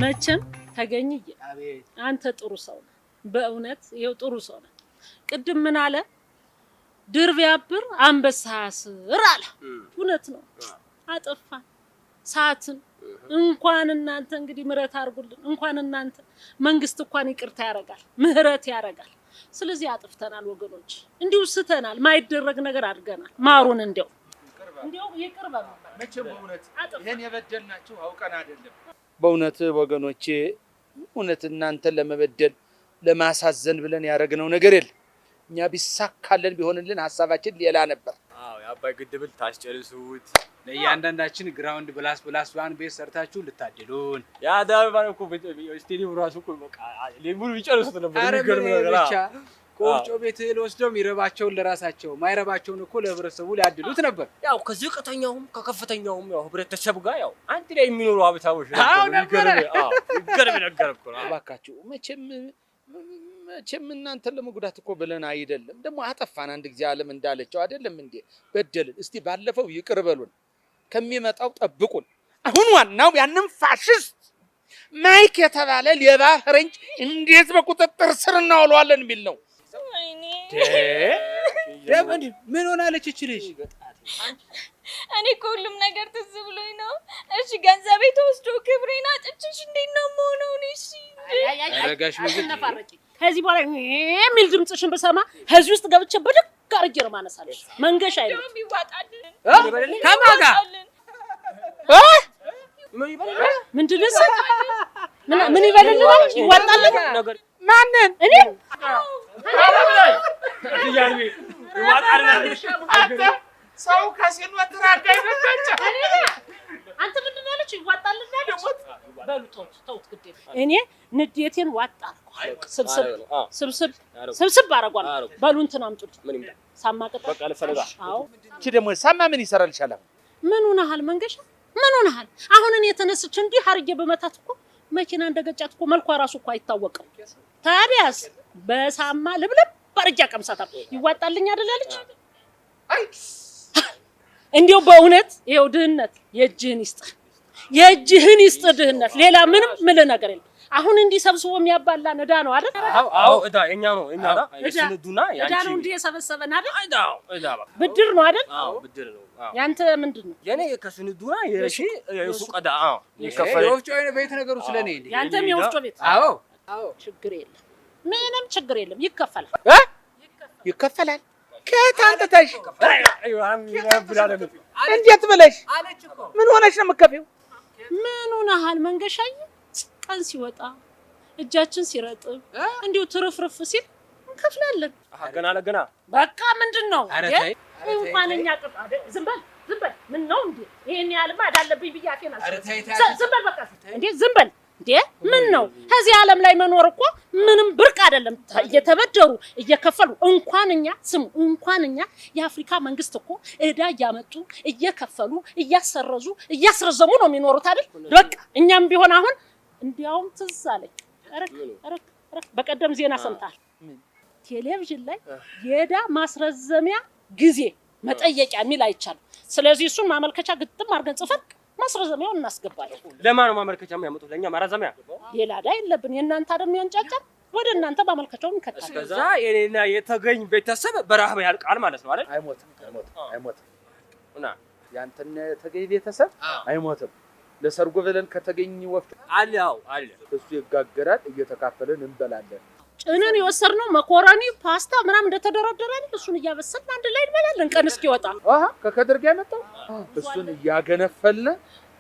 መቼም ተገኝዬ አንተ ጥሩ ሰው ነህ። በእውነት ይኸው ጥሩ ሰው ነህ። ቅድም ምን አለ? ድር ቢያብር አንበሳ ያስር አለ። እውነት ነው። አጠፋን ሰዓትን እንኳን እናንተ እንግዲህ ምህረት አድርጉልን። እንኳን እናንተ መንግስት እንኳን ይቅርታ ያደርጋል፣ ምህረት ያደርጋል። ስለዚህ አጥፍተናል ወገኖች፣ እንዲሁ ስተናል፣ ማይደረግ ነገር አድርገናል። ማሩን እንዲያው ይቅር በሉ። መቼም በእውነት ይሄን የበደልናችሁ አውቀን አይደለም። በእውነት ወገኖቼ፣ እውነት እናንተን ለመበደል ለማሳዘን ብለን ያደረግነው ነገር የለም። እኛ ቢሳካልን ቢሆንልን ሀሳባችን ሌላ ነበር። አዎ የአባይ ግድብን ታስጨርሱት፣ ለእያንዳንዳችን ግራውንድ ፕላስ ዋን ቤት ሰርታችሁ ልታድሉን። ያዳው ባለ እኮ ስቴዲየም ራሱ እኮ በቃ ለሙሉ ይጨርሱት ነበር። የሚገርም ነገር ብቻ ቆጮ ቤት ወስደው የሚረባቸውን ለራሳቸው ማይረባቸውን እኮ ለህብረተሰቡ ሊያድሉት ነበር። ያው ከዝቅተኛውም ከከፍተኛውም ያው ህብረተሰብ ጋር ያው አንድ ላይ የሚኖሩ ሀብታሞች ነበር። ይገርም ነገር እኮ ነው። እባካችሁ መቼም እናንተን ለመጉዳት እኮ ብለን አይደለም። ደግሞ አጠፋን አንድ ጊዜ ዓለም እንዳለችው አይደለም እንዴ? በደልን። እስቲ ባለፈው ይቅር በሉን፣ ከሚመጣው ጠብቁን። አሁን ዋናው ያንን ፋሽስት ማይክ የተባለ ሌባ ፈረንጅ እንዴት በቁጥጥር ስር እናውለዋለን የሚል ነው። ምን ሆናለች እቺ ልጅ? እኔ እኮ ሁሉም ነገር ትዝ ብሎኝ ነው። እሺ ገንዘቤ ተወስዶ ክብሬን አጥቼሽ እንዴት ነው የምሆነው? እሺ አረጋሽ ነፋረቂ ከዚህ በኋላ የሚል ድምፅሽን ብሰማ ከዚህ ውስጥ ገብቼ ብድግ አድርጌ ነው የማነሳልሽ። መንገሻ አይደለም ይዋጣልን ከማጋ ምንድን ነው ምን ይበልልናል? ይዋጣልን ማንን? እኔ ሰው ከሲል ወጥራዳ ይበቃጭ። አንተ ምንድን ነው ያለች? ይዋጣልን ያለች። በሉ ተውት ግዴ። እኔ ንዴቴን ዋጣ ስብስብ አደርጓለሁ። በሉ እንትን አምጡልኝ። ምን ይምጣ? ሳማ ቅጠል በቃ ልፈልጋ። አዎ እቺ ደግሞ ሳማ ምን ይሰራልሻል? ምን ሆነሃል መንገሻ? ምን ሆነሃል? አሁን እኔ ተነስቼ እንዲህ አርጌ በመታት እኮ መኪና እንደገጫት እኮ መልኳ ራሱ እኮ አይታወቅም። ታዲያስ በሳማ ልብልብ አርጌ አቀምሳታል። ይዋጣልኝ አይደል አለች። እንዲያው በእውነት ይኸው ድህነት የእጅህን ይስጥ ድህነት። ሌላ ምንም ምል ነገር የለም። አሁን እንዲህ ሰብስቦ የሚያባላን ዕዳ ነው አይደል? አዎ ዕዳ የኛ ነው። የስንዱና ዕዳ ነው እንዲህ የሰበሰበን አይደል? ዕዳ ብድር ነው አይደል? አዎ ብድር ነው። ያንተ ምንድን ነው? የኔ ከስንዱና የሱቅ ዕዳ የወፍጮ ቤት ነገሩ ስለኔ እንዴ? ያንተም የወፍጮ ቤት? አዎ ችግር የለም፣ ምንም ችግር የለም። ይከፈላል። ይከፈላል። ከየት አንጥተሽ? እንዴት ብለሽ? ምን ሆነሽ ነው የምትከፊው? ምን ሆነሃል መንገሻዬ? ቀን ሲወጣ እጃችን ሲረጥብ እንዲሁ ትርፍርፍ ሲል እንከፍላለን። ገና ለገና በቃ ምንድን ነው እንኳን እኛ ዝም በል ምን ነው እንዴ? ይሄን ያህልማ እዳለብኝ ብዬ አፌን ዝም በል በቃ እንዴ ዝም በል እንዴ። ምን ነው ከዚህ ዓለም ላይ መኖር እኮ ምንም ብርቅ አይደለም። እየተበደሩ እየከፈሉ እንኳን እኛ የአፍሪካ መንግስት እኮ ዕዳ እያመጡ እየከፈሉ እያሰረዙ እያስረዘሙ ነው የሚኖሩት አይደል? በቃ እኛም ቢሆን አሁን እንዲያውም ትዝ አለኝ። በቀደም ዜና ሰምታል? ቴሌቪዥን ላይ የዕዳ ማስረዘሚያ ጊዜ መጠየቂያ የሚል አይቻልም። ስለዚህ እሱን ማመልከቻ ግጥም አድርገን ጽፈን ማስረዘሚያውን እናስገባለን። ለማን ነው ማመልከቻ የሚያመጡት? ለኛ ማራዘሚያ? ሌላ ዕዳ የለብን። የእናንተ አይደል የሚያንጫጫን? ወደ እናንተ ማመልከቻውን እንከታለን። ከዛ የኔና የተገኝ ቤተሰብ በረሃብ ያልቃል ማለት ነው አይደል? አይሞትም። እና ያንተና የተገኝ ቤተሰብ አይሞትም። ለሰርጎ ብለን ከተገኝ ወፍጮ አለ እሱ ይጋገራል፣ እየተካፈለን እንበላለን። ጭንን የወሰድነው መኮረኒ ፓስታ ምናምን እንደተደረደረ አይደል? እሱን እያበሰልን አንድ ላይ እንበላለን ቀን እስኪወጣ። ከከድር ጋር መጣው እሱን እያገነፈልን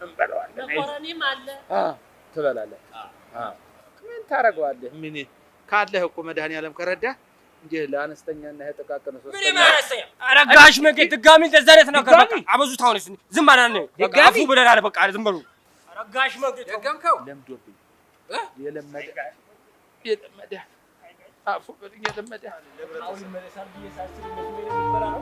እንበላዋለን። መኮረኒም አለ ትበላለህ። ምን ታረጋዋለህ? ምን ካለህ እኮ መድኃኒዓለም ከረዳ እንጂ ለአነስተኛና ለተቃቀነ ሶስት ምን ማረሰኛ አረጋሽ መገት ድጋሚ እንደዛ አይነት ነገር በቃ አበዙት። አሁንስ ዝም አላለ አፉ ብለናል። በቃ ዝም በሉ። አረጋሽ መገት ደገምከው ለምዶብኝ የለመደ አፉ ብለኝ የለመደ አሁን መለሳል ቢሳስብ ነው የሚበላው።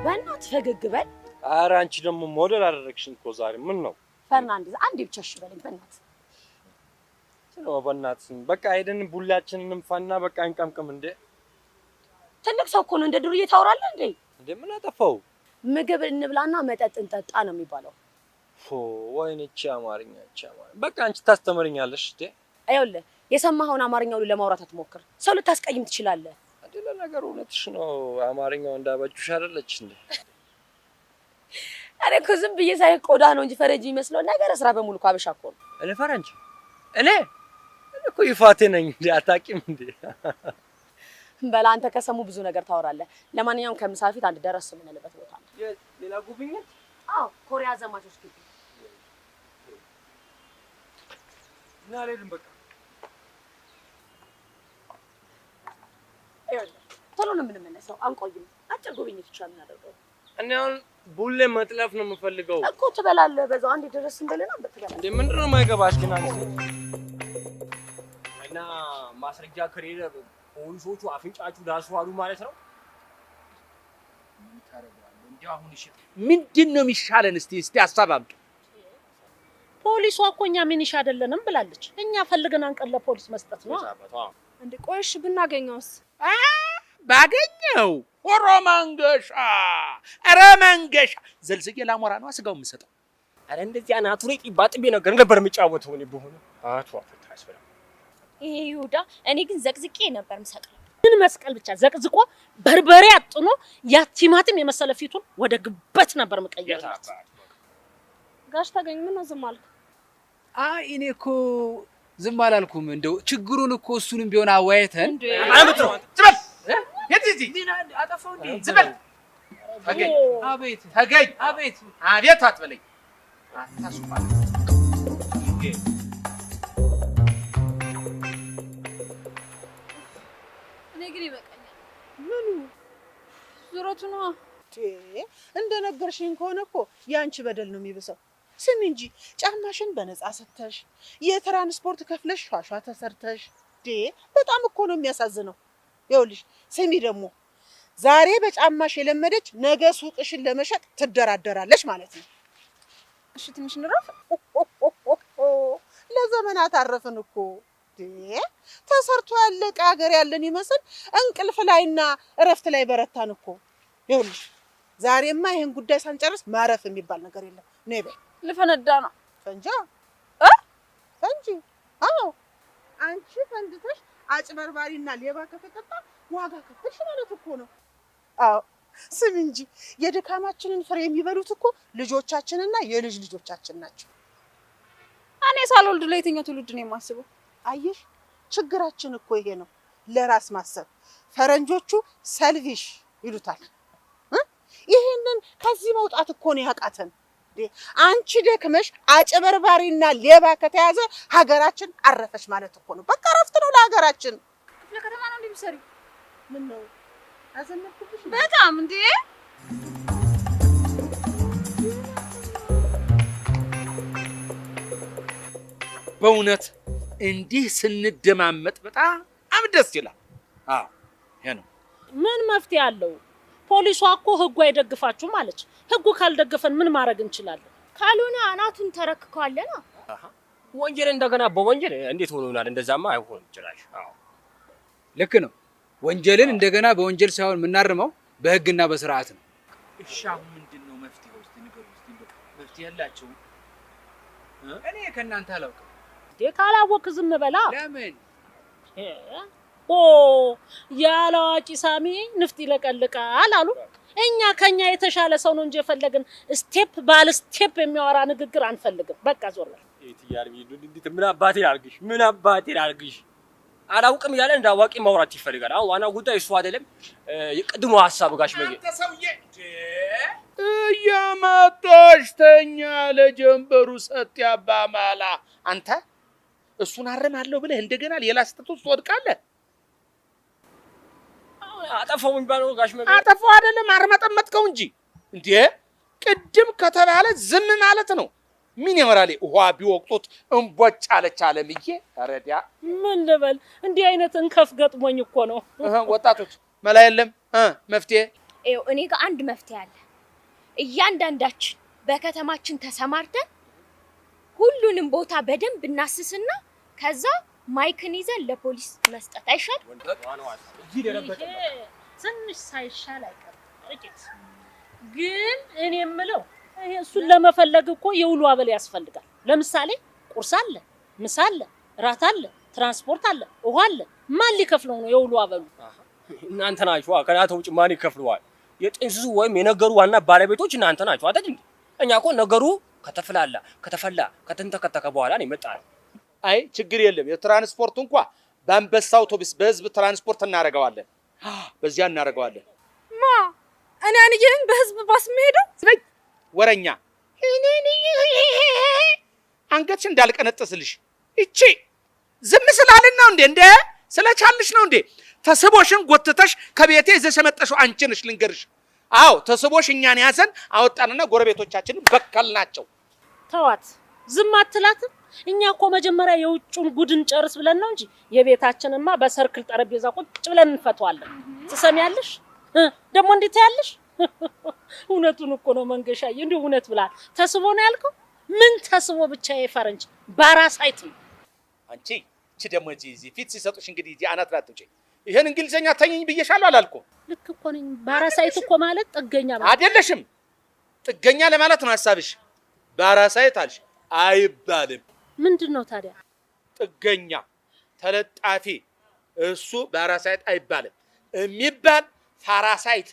በእናትህ ፈገግ በል። ኧረ አንቺ ደግሞ ሞዴል አደረግሽኝ እኮ ዛሬ። ምን ነው ፈርናንዴዝ አንዴ ብቻ እሺ በለኝ በእናትህ። ነው በእናትህ በቃ ሄደን ቡላችንን እንፋና በቃ እንቀምቅም እንዴ። ትልቅ ሰው እኮ ነው እንደ ዱርዬ ታወራለህ እንዴ? እንዴ ምን አጠፋው? ምግብ እንብላና መጠጥ እንጠጣ ነው የሚባለው። ወይኔ እቺ አማርኛ በቃ አንቺ ታስተምርኛለሽ እንዴ? አይውልህ የሰማኸውን አማርኛ ሁሉ ለማውራት አትሞክር። ሰው ልታስቀይም ትችላለህ። አይደለ ነገር እውነትሽ ነው። አማርኛው እንዳባጁሽ አይደለች እንዴ? አረ እኮ ዝም ብዬ ሳይ ቆዳ ነው እንጂ ፈረንጅ የሚመስለው ነገር ስራ በሙሉ እኮ አበሻ እኮ ነው። እኔ ፈረንጅ እኔ እኮ ይፋቴ ነኝ እንዴ? አታውቂም እንዴ? በላ አንተ ከሰሙ ብዙ ነገር ታወራለህ። ለማንኛውም ከምሳ ፊት አንድ ደረስ የምንልበት ቦታ ነው። ሌላ ጉብኝት? አዎ ኮሪያ ዘማቾች ግቢ እና አልሄድም በቃ። ቶሎ ነው የምንመለሰው፣ አንቆይም። አጭር ጉብኝት ብቻ የምናደርገው። እኔ አሁን ቡሌ መጥለፍ ነው የምፈልገው እኮ። ትበላለህ በዛው አንዴ ድረስ እንበልና በትበላለህ። እንዴ ምንድን ነው የማይገባሽ ግን አንቺ? እና ማስረጃ ከሌለ ፖሊሶቹ አፍንጫችሁ ዳስዋሉ ማለት ነው። እንዴ አሁን እሺ ምንድን ነው የሚሻለን? እስቲ ሐሳብ አምጡ። ፖሊሷ እኮ እኛ ሚኒሻ አይደለንም ብላለች። እኛ ፈልገን አንቀን ለፖሊስ መስጠት ነው። እንዴ ቆይሽ ብናገኘውስ? ባገኘው ሆሮ መንገሻ፣ ኧረ መንገሻ ዘልዝጌ ላሞራ ነው ስጋው የምሰጠው። አረ እንደዚህ አናቱ ላይ ጢባ ጥቤ ነገር ነበር የምጫወተው እኔ በሆነ አቶ አፈታ ያስፈራ። ይሄ ይሁዳ፣ እኔ ግን ዘቅዝቄ ነበር የምሰቅለው። ምን መስቀል ብቻ ዘቅዝቆ በርበሬ አጥኖ ያ ቲማቲም የመሰለ ፊቱን ወደ ግበት ነበር መቀየርላት። ጋሽ ታገኝ ምን ነው ዝም አልክ? አይ እኔ እኮ ዝም አላልኩም። እንደው ችግሩን እኮ እሱንም ቢሆን አዋይተን አመት ነው ዝም የትዚ ምን አጠፋው እንዴ? ዝም ተገኝ አቤት ተገኝ አቤት አቤት አትበለኝ። አታስፋ እኔ ግን ይበቃኛል። ምኑ ዙረቱ ነው እንደነገርሽኝ ከሆነ እኮ ያንቺ በደል ነው የሚብሰው። ስሚ እንጂ ጫማሽን በነፃ ሰተሽ የትራንስፖርት ከፍለሽ ሿሿ ተሰርተሽ በጣም እኮ ነው የሚያሳዝነው። ይኸውልሽ ስሚ ደግሞ ዛሬ በጫማሽ የለመደች ነገ ሱቅሽን ለመሸጥ ትደራደራለች ማለት ነው። እሺ ትንሽ እንረፍ። ለዘመናት አረፍን እኮ ተሰርቶ ያለቀ ሀገር ያለን ይመስል እንቅልፍ ላይና እረፍት ላይ በረታን እኮ። ይኸውልሽ ዛሬማ ይሄን ጉዳይ ሳንጨርስ ማረፍ የሚባል ነገር የለም። ነይ በይ። ልፈነዳ ነው። ፈንጂ ፈንጂ? አዎ አንቺ ፈንድተሽ አጭበርባሪና ሌባ ከተቀጣ ዋጋ ከፍልሽ ማለት እኮ ነው። አዎ ስሚ እንጂ የድካማችንን ፍሬ የሚበሉት እኮ ልጆቻችንና የልጅ ልጆቻችን ናቸው። እኔ ሳልወልድ ለየትኛው ትውልድ ነው የማስበው? አየሽ ችግራችን እኮ ይሄ ነው፣ ለራስ ማሰብ። ፈረንጆቹ ሰልቪሽ ይሉታል። ይሄንን ከዚህ መውጣት እኮ ነው ያቃተን። አንቺ ደክመሽ አጭበርባሪና ሌባ ከተያዘ ሀገራችን አረፈች ማለት እኮ ነው። በቃ ረፍት ነው ለሀገራችን። ክፍለ ከተማ ነው እንደሚሰሪ ምን ነው አዘመድኩብሽ? በጣም እንዴ በእውነት እንዲህ ስንደማመጥ በጣም ደስ ይላል። አዎ ይሄ ነው። ምን መፍትሄ አለው? ፖሊሷ እኮ ህጉ አይደግፋችሁም አለች። ህጉ ካልደገፈን ምን ማድረግ እንችላለን? ካልሆነ አናቱን ተረክከዋለና። ወንጀል እንደገና በወንጀል እንዴት ሆኖ ይሆናል? እንደዛማ አይሆንም ጭራሽ። አዎ ልክ ነው። ወንጀልን እንደገና በወንጀል ሳይሆን የምናርመው በህግና በስርዓት ነው። እሺ አሁን ምንድነው መፍትሄው? እስቲ ንገሩኝ። እስቲ መፍትሄ ያላችሁ እኔ ከእናንተ አላውቅም። ካላወቅ ዝም በላ። ለምን? ያለ አዋቂ ሳሚ ንፍጥ ይለቀልቃል አሉ። እኛ ከኛ የተሻለ ሰው ነው እንጂ የፈለግን ስቴፕ ባለ ስቴፕ የሚያወራ ንግግር አንፈልግም። በቃ ዞር በል። ምን አባቴ ላድርግሽ? ምን አባቴ ላድርግሽ? አላውቅም ያለ እንዳዋቂ ማውራት ይፈልጋል። አሁን ዋናው ጉዳይ እሱ አይደለም። የቅድሞ ሐሳብ ጋሽ መጌ አንተ ሰውዬ እያመጣሽ ተኛ ለጀንበሩ ሰጥ ያባማላ አንተ እሱን አርማለሁ ብለህ እንደገና ሌላ ስህተት ውስጥ ትወድቃለህ። አጠፋው የሚባለው ጋሽ መጌ አጠፋው አይደለም አርመጠመጥከው እንጂ እንዴ ቅድም ከተባለ ዝም ማለት ነው። ምን ይመራል? ውሃ ቢወቅጡት እንቦጭ አለች አለምዬ። ረዲያ ምን ልበል? እንዲህ አይነት እንከፍ ገጥሞኝ እኮ ነው። ወጣቶች መላ የለም መፍትሄ። ይኸው እኔ ጋር አንድ መፍትሄ አለ። እያንዳንዳችን በከተማችን ተሰማርተን ሁሉንም ቦታ በደንብ እናስስና ከዛ ማይክን ይዘን ለፖሊስ መስጠት አይሻል? ትንሽ ሳይሻል አይቀርም ጥቂት። ግን እኔ የምለው ይሄ እሱን ለመፈለግ እኮ የውሎ አበል ያስፈልጋል። ለምሳሌ ቁርስ አለ፣ ምሳ አለ፣ ራት አለ፣ ትራንስፖርት አለ፣ ውሃ አለ። ማን ሊከፍለው ነው የውሎ አበሉ? እናንተ ናችሁ። ከናንተ ውጭ ማን ይከፍለዋል? የጥንስሱ ወይም የነገሩ ዋና ባለቤቶች እናንተ ናችሁ አይደል? እኛ እኮ ነገሩ ከተፈላ ከተንተከተከ በኋላ ነው የመጣው። አይ ችግር የለም። የትራንስፖርት እንኳን በአንበሳ አውቶቡስ በህዝብ ትራንስፖርት እናደርገዋለን። በዚያ እናደርገዋለን። ማ እኔ አንዬን በህዝብ ባስ መሄደው ወረኛ አንገትሽ እንዳልቀነጥስልሽ እቺ ዝም ስላልን ነው እንዴ ስለቻልሽ ነው እንዴ? ተስቦሽን ጎትተሽ ከቤቴ ይዘሽ መጣሽው አንቺ ነሽ ልንገርሽ። አዎ ተስቦሽ እኛን ያዘን አወጣንና ጎረቤቶቻችንን በከልናቸው። ተዋት፣ ዝም አትላትም። እኛ እኮ መጀመሪያ የውጭውን ጉድን ጨርስ ብለን ነው እንጂ የቤታችንማ በሰርክል ጠረጴዛ ቁጭ ብለን እንፈቷለን። ትሰሚያለሽ? ደግሞ እንዴት ያለሽ? እውነቱን እኮ ነው መንገሻዬ፣ እንዴ እውነት ብላል። ተስቦ ነው ያልከው? ምን ተስቦ ብቻ የፈረንጅ ባራሳይት ነው። አንቺ እቺ ደግሞ እዚህ ፊት ሲሰጡሽ እንግዲህ እዚህ አናት ላይ አትውጪ። ይሄን እንግሊዘኛ ተኝኝ ብዬሻለሁ አላልኩም? ልክ እኮ ነኝ። ባራሳይት እኮ ማለት ጥገኛ ማለት አይደለሽም። ጥገኛ ለማለት ነው ሐሳብሽ። ባራሳይት አልሽ አይባልም። ምንድነው ታዲያ? ጥገኛ ተለጣፊ። እሱ ባራሳይት አይባልም። የሚባል ፋራሳይት።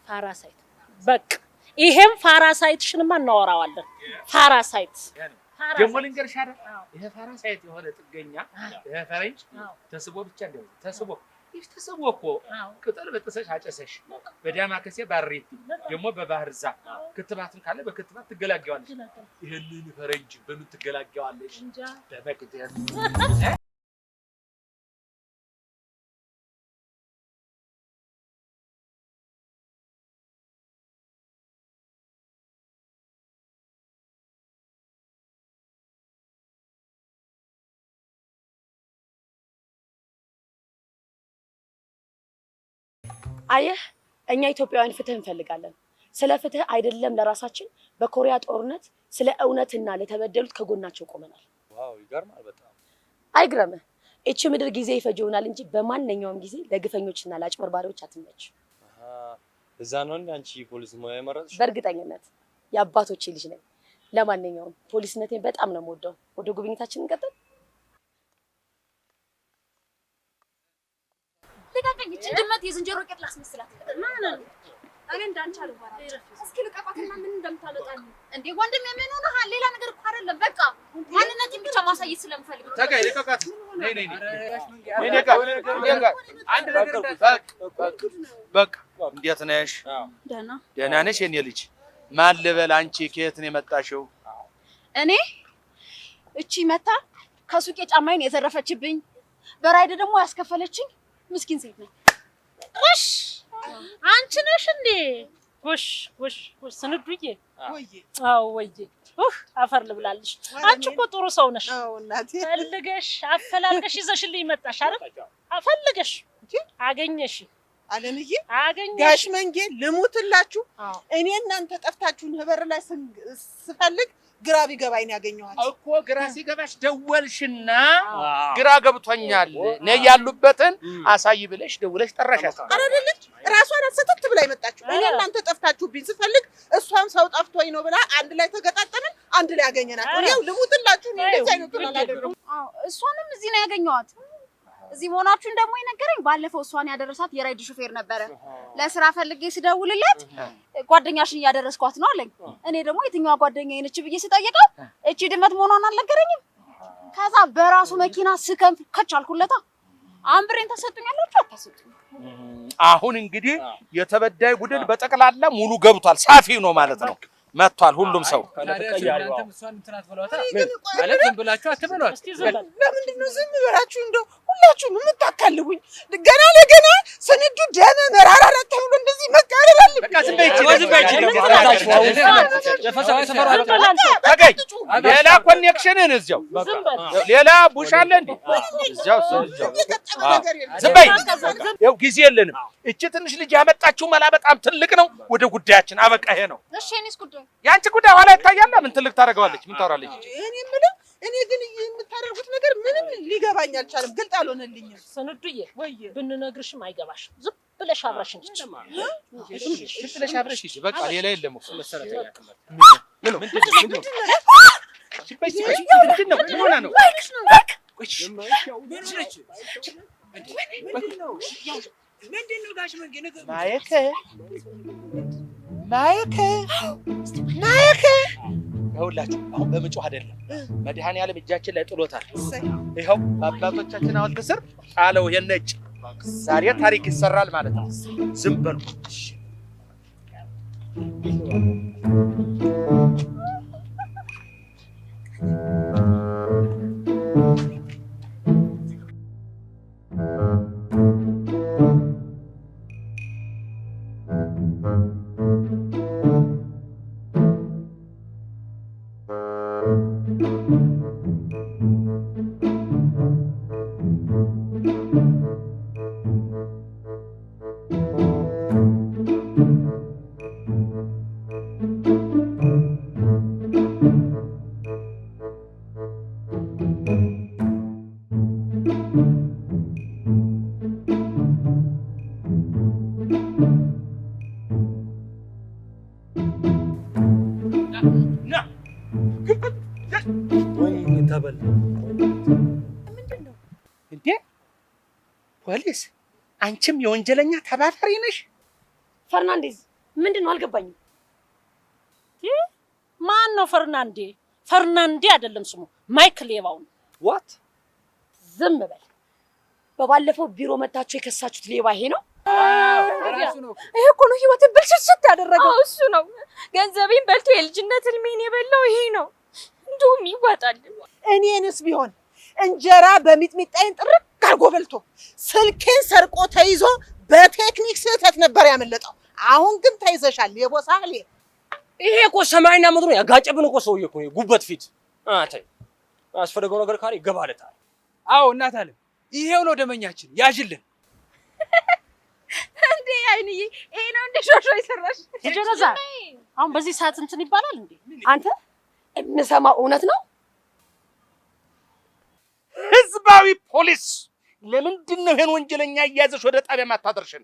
ፋራሳይት በቃ ይሄም ፋራሳይትሽንማ እናወራዋለን። ፋራሳይት ደግሞ ልንገርሽ አይደል? ይሄ ፋራሳይት የሆነ ጥገኛ ይሄ ፈረንጅ ተስቦ ብቻ እንደው ተስቦ ይህ ተስቦ እኮ ቅጠል በጥሰሽ አጨሰሽ በዳማከሴ ባሬቲ ደግሞ በባህር ዛፍ ክትባትም ካለ በክትባት ትገላገዋለሽ። ይሄንን ፈረንጅ በምን ትገላገዋለሽ? በመቅደም አየህ እኛ ኢትዮጵያውያን ፍትህ እንፈልጋለን። ስለ ፍትህ አይደለም ለራሳችን በኮሪያ ጦርነት ስለ እውነትና ለተበደሉት ከጎናቸው ቆመናል። ዋው ይገርማል በጣም። አይግረምህ። እቺ ምድር ጊዜ ይፈጅውናል እንጂ በማንኛውም ጊዜ ለግፈኞችና ለአጭበርባሪዎች አትመች። እዛ ነው እንዴ አንቺ ፖሊስ ሙያ የመረጥሽ? በእርግጠኝነት የአባቶቼ ልጅ ነኝ። ለማንኛውም ፖሊስነቴን በጣም ነው የምወደው። ወደ ጉብኝታችን እንቀጥል። ልቀቀኝ! እቺ ድመት የዝንጀሮ ቄጥ ላስመስላት። ማንን? እኔ እንዳንቺ አልባራ። እስኪ ልቀቃትና ምን እንደምታመጣኝ እንዴ? ወንድም ምን ሆነሃል? ሌላ ነገር እኮ አይደለም። በቃ ማንነቴን ብቻ ማሳየት ስለምፈልግ ነው። ተቀይ ልቀቃት። ነይ አንድ ነገር በቃ እንዴት ነሽ? ደህና ነሽ የኔ ልጅ? ማን ልበል? አንቺ ከየት ነው የመጣሽው? እኔ እቺ መታ ከሱቄ ጫማዬን የዘረፈችብኝ በራይድ ደግሞ ያስከፈለችኝ ምስኪን ሴት ነኝ። ጎሽ አንቺ ነሽ እንዴ? ጎሽ ስንዱዬ። አዎ ወይዬ አፈር ልብላልሽ። አንቺ እኮ ጥሩ ሰው ነሽ። ፈልገሽ አፈላልገሽ ይዘሽልኝ መጣሽ አይደል? ፈልገሽ አገኘሽ። አለምዬ አገኘሽ። ጋሽ መንጌ ልሙትላችሁ። እኔ እናንተ ጠፍታችሁን ህበር ላይ ስፈልግ ግራ ቢገባኝ ያገኘኋችሁ እኮ። ግራ ሲገባሽ ደወልሽና ግራ ገብቶኛል ነይ ያሉበትን አሳይ ብለሽ ደውለሽ ጠራሻት አይደል? ራሷን ሰተት ብላ ይመጣችሁ። እኔ እናንተ ጠፍታችሁብኝ ስፈልግ እሷም ሰው ጠፍቶኝ ነው ብላ አንድ ላይ ተገጣጠምን፣ አንድ ላይ ያገኘናት። እኔው ልሙትላችሁ እንደዚህ አይነት ተላላደሩ። እሷንም እዚህ ነው ያገኘኋት። እዚህ መሆናችሁን ደግሞ የነገረኝ ባለፈው እሷን ያደረሳት የራይድ ሹፌር ነበረ። ለስራ ፈልጌ ስደውልለት ጓደኛሽን እያደረስኳት ነው አለኝ። እኔ ደግሞ የትኛዋ ጓደኛዬ ነች ብዬ ስጠይቀው እቺ ድመት መሆኗን አልነገረኝም። ከዛ በራሱ መኪና ስከንፍ ከቻልኩለታ አንብሬን ተሰጡኛላችሁ አታሰጡኝ። አሁን እንግዲህ የተበዳይ ቡድን በጠቅላላ ሙሉ ገብቷል። ሳፊ ነው ማለት ነው። መጥቷል ሁሉም ሰው። እናንተም እሷን እንትናት ብለዋታ ማለት ዝም ብላችሁ አትበሏት። ለምንድን ነው ዝም ብላችሁ እንደው ሁላችሁም የምታካልቡኝ? ገና ለገና ስንዱ ደመ መራራራት ተብሎ እንደዚህ መቃረል አለብኝ። በቃ ዝም በይ ሌላ ኮኔክሽንን እዚያው ሌላ ቡሽ አለ እንዴ? እዚያው ዝም በይ። ያው ጊዜ የለንም። እቺ ትንሽ ልጅ ያመጣችው መላ በጣም ትልቅ ነው። ወደ ጉዳያችን አበቃ። ይሄ ነው እሺ። እኔስ ጉዳይ ያንቺ ጉዳይ ኋላ ይታያል። ምን ትልቅ ታደርገዋለች? ምን ታወራለች? እኔ ግን የምታደርጉት ነገር ምንም ሊገባኝ አልቻለም። ግልጥ አልሆነልኝም። ስንዱዬ ብንነግርሽም አይገባሽም። ዝም ብለሽ አብረሽ እንጂ ዝም ብለሽ አብረሽ እንጂ በቃ ሌላ የለም እኮ መሰረታዊ ይኸውላችሁ አሁን በመጮህ አይደለም፣ መድኃኒዓለም እጃችን ላይ ጥሎታል። ይኸው አባቶቻችን ሐውልት ስር ጣለው። ይሄን ነጭ ዛሬ ታሪክ ይሰራል ማለት ነው። ዝም በሉ። እንዴ ፖሊስ፣ አንቺም የወንጀለኛ ተባባሪ ነሽ? ፈርናንዴዝ ምንድነው? አልገባኝም። ማን ነው ፈርናንዴ? ፈርናንዴ አይደለም ስሙ፣ ማይክ ሌባው ነው። ዋት? ዝም በል። በባለፈው ቢሮ መታችሁ የከሳችሁት ሌባ ይሄ ነው? ይሄ እኮ ነው ህይወትን ብልሽት ያደረገው። እሱ ነው ገንዘቤን በልቶ የልጅነት እድሜን የበላው ይሄ ነው። እንደውም ይዋጣል። እኔንስ ቢሆን እንጀራ በሚጥሚጣዬን ጥርቅ አድርጎ በልቶ ስልኬን ሰርቆ ተይዞ በቴክኒክ ስህተት ነበር ያመለጠው። አሁን ግን ተይዘሻል የቦሳሌ። ይሄ እኮ ሰማይና ምድሩ ያጋጨብን እኮ ሰውዬ እኮ ጉበት ፊት። አታይ አስፈለገው ነገር ካለ ይገባለታል። አዎ እናት አለም ይሄው ነው ደመኛችን፣ ያዥልን። እንዴ አይንዬ ይሄ ነው እንደ ሾሾ ይሰራሽ ተጀረዛ። አሁን በዚህ ሰዓት እንትን ይባላል እንዴ? አንተ የምሰማው እውነት ነው? ህዝባዊ ፖሊስ ለምንድን ነው ይሄን ወንጀለኛ እያዘሽ ወደ ጣቢያ ማታደርሽን?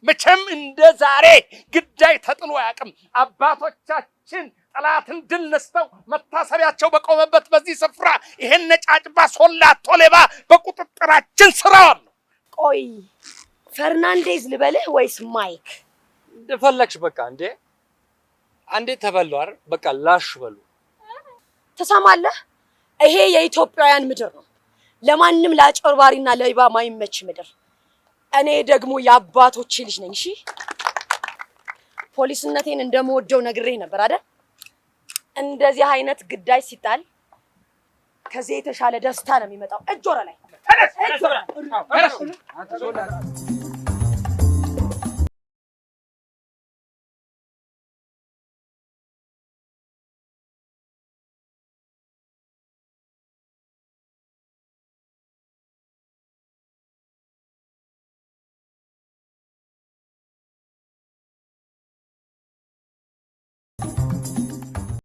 መቼም እንደ ዛሬ ግዳይ ተጥሎ አያውቅም። አባቶቻችን ጠላትን ድል ነስተው መታሰቢያቸው በቆመበት በዚህ ስፍራ ይሄን ነጫጭባ ሶላቶ ሌባ በቁጥጥራችን ስር አዋል። ቆይ ፈርናንዴዝ ልበልህ ወይስ ማይክ? እንደፈለግሽ በቃ። እንዴ አንዴ ተበሉ አይደል? በቃ ላሽ በሉ። ትሰማለህ? ይሄ የኢትዮጵያውያን ምድር ነው፣ ለማንም ለአጭበርባሪና ለሌባ ማይመች ምድር። እኔ ደግሞ የአባቶቼ ልጅ ነኝ። እሺ ፖሊስነቴን እንደምወደው ነግሬ ነበር አይደል? እንደዚህ አይነት ግዳይ ሲጣል ከዚህ የተሻለ ደስታ ነው የሚመጣው። እጅ ወረ ላይ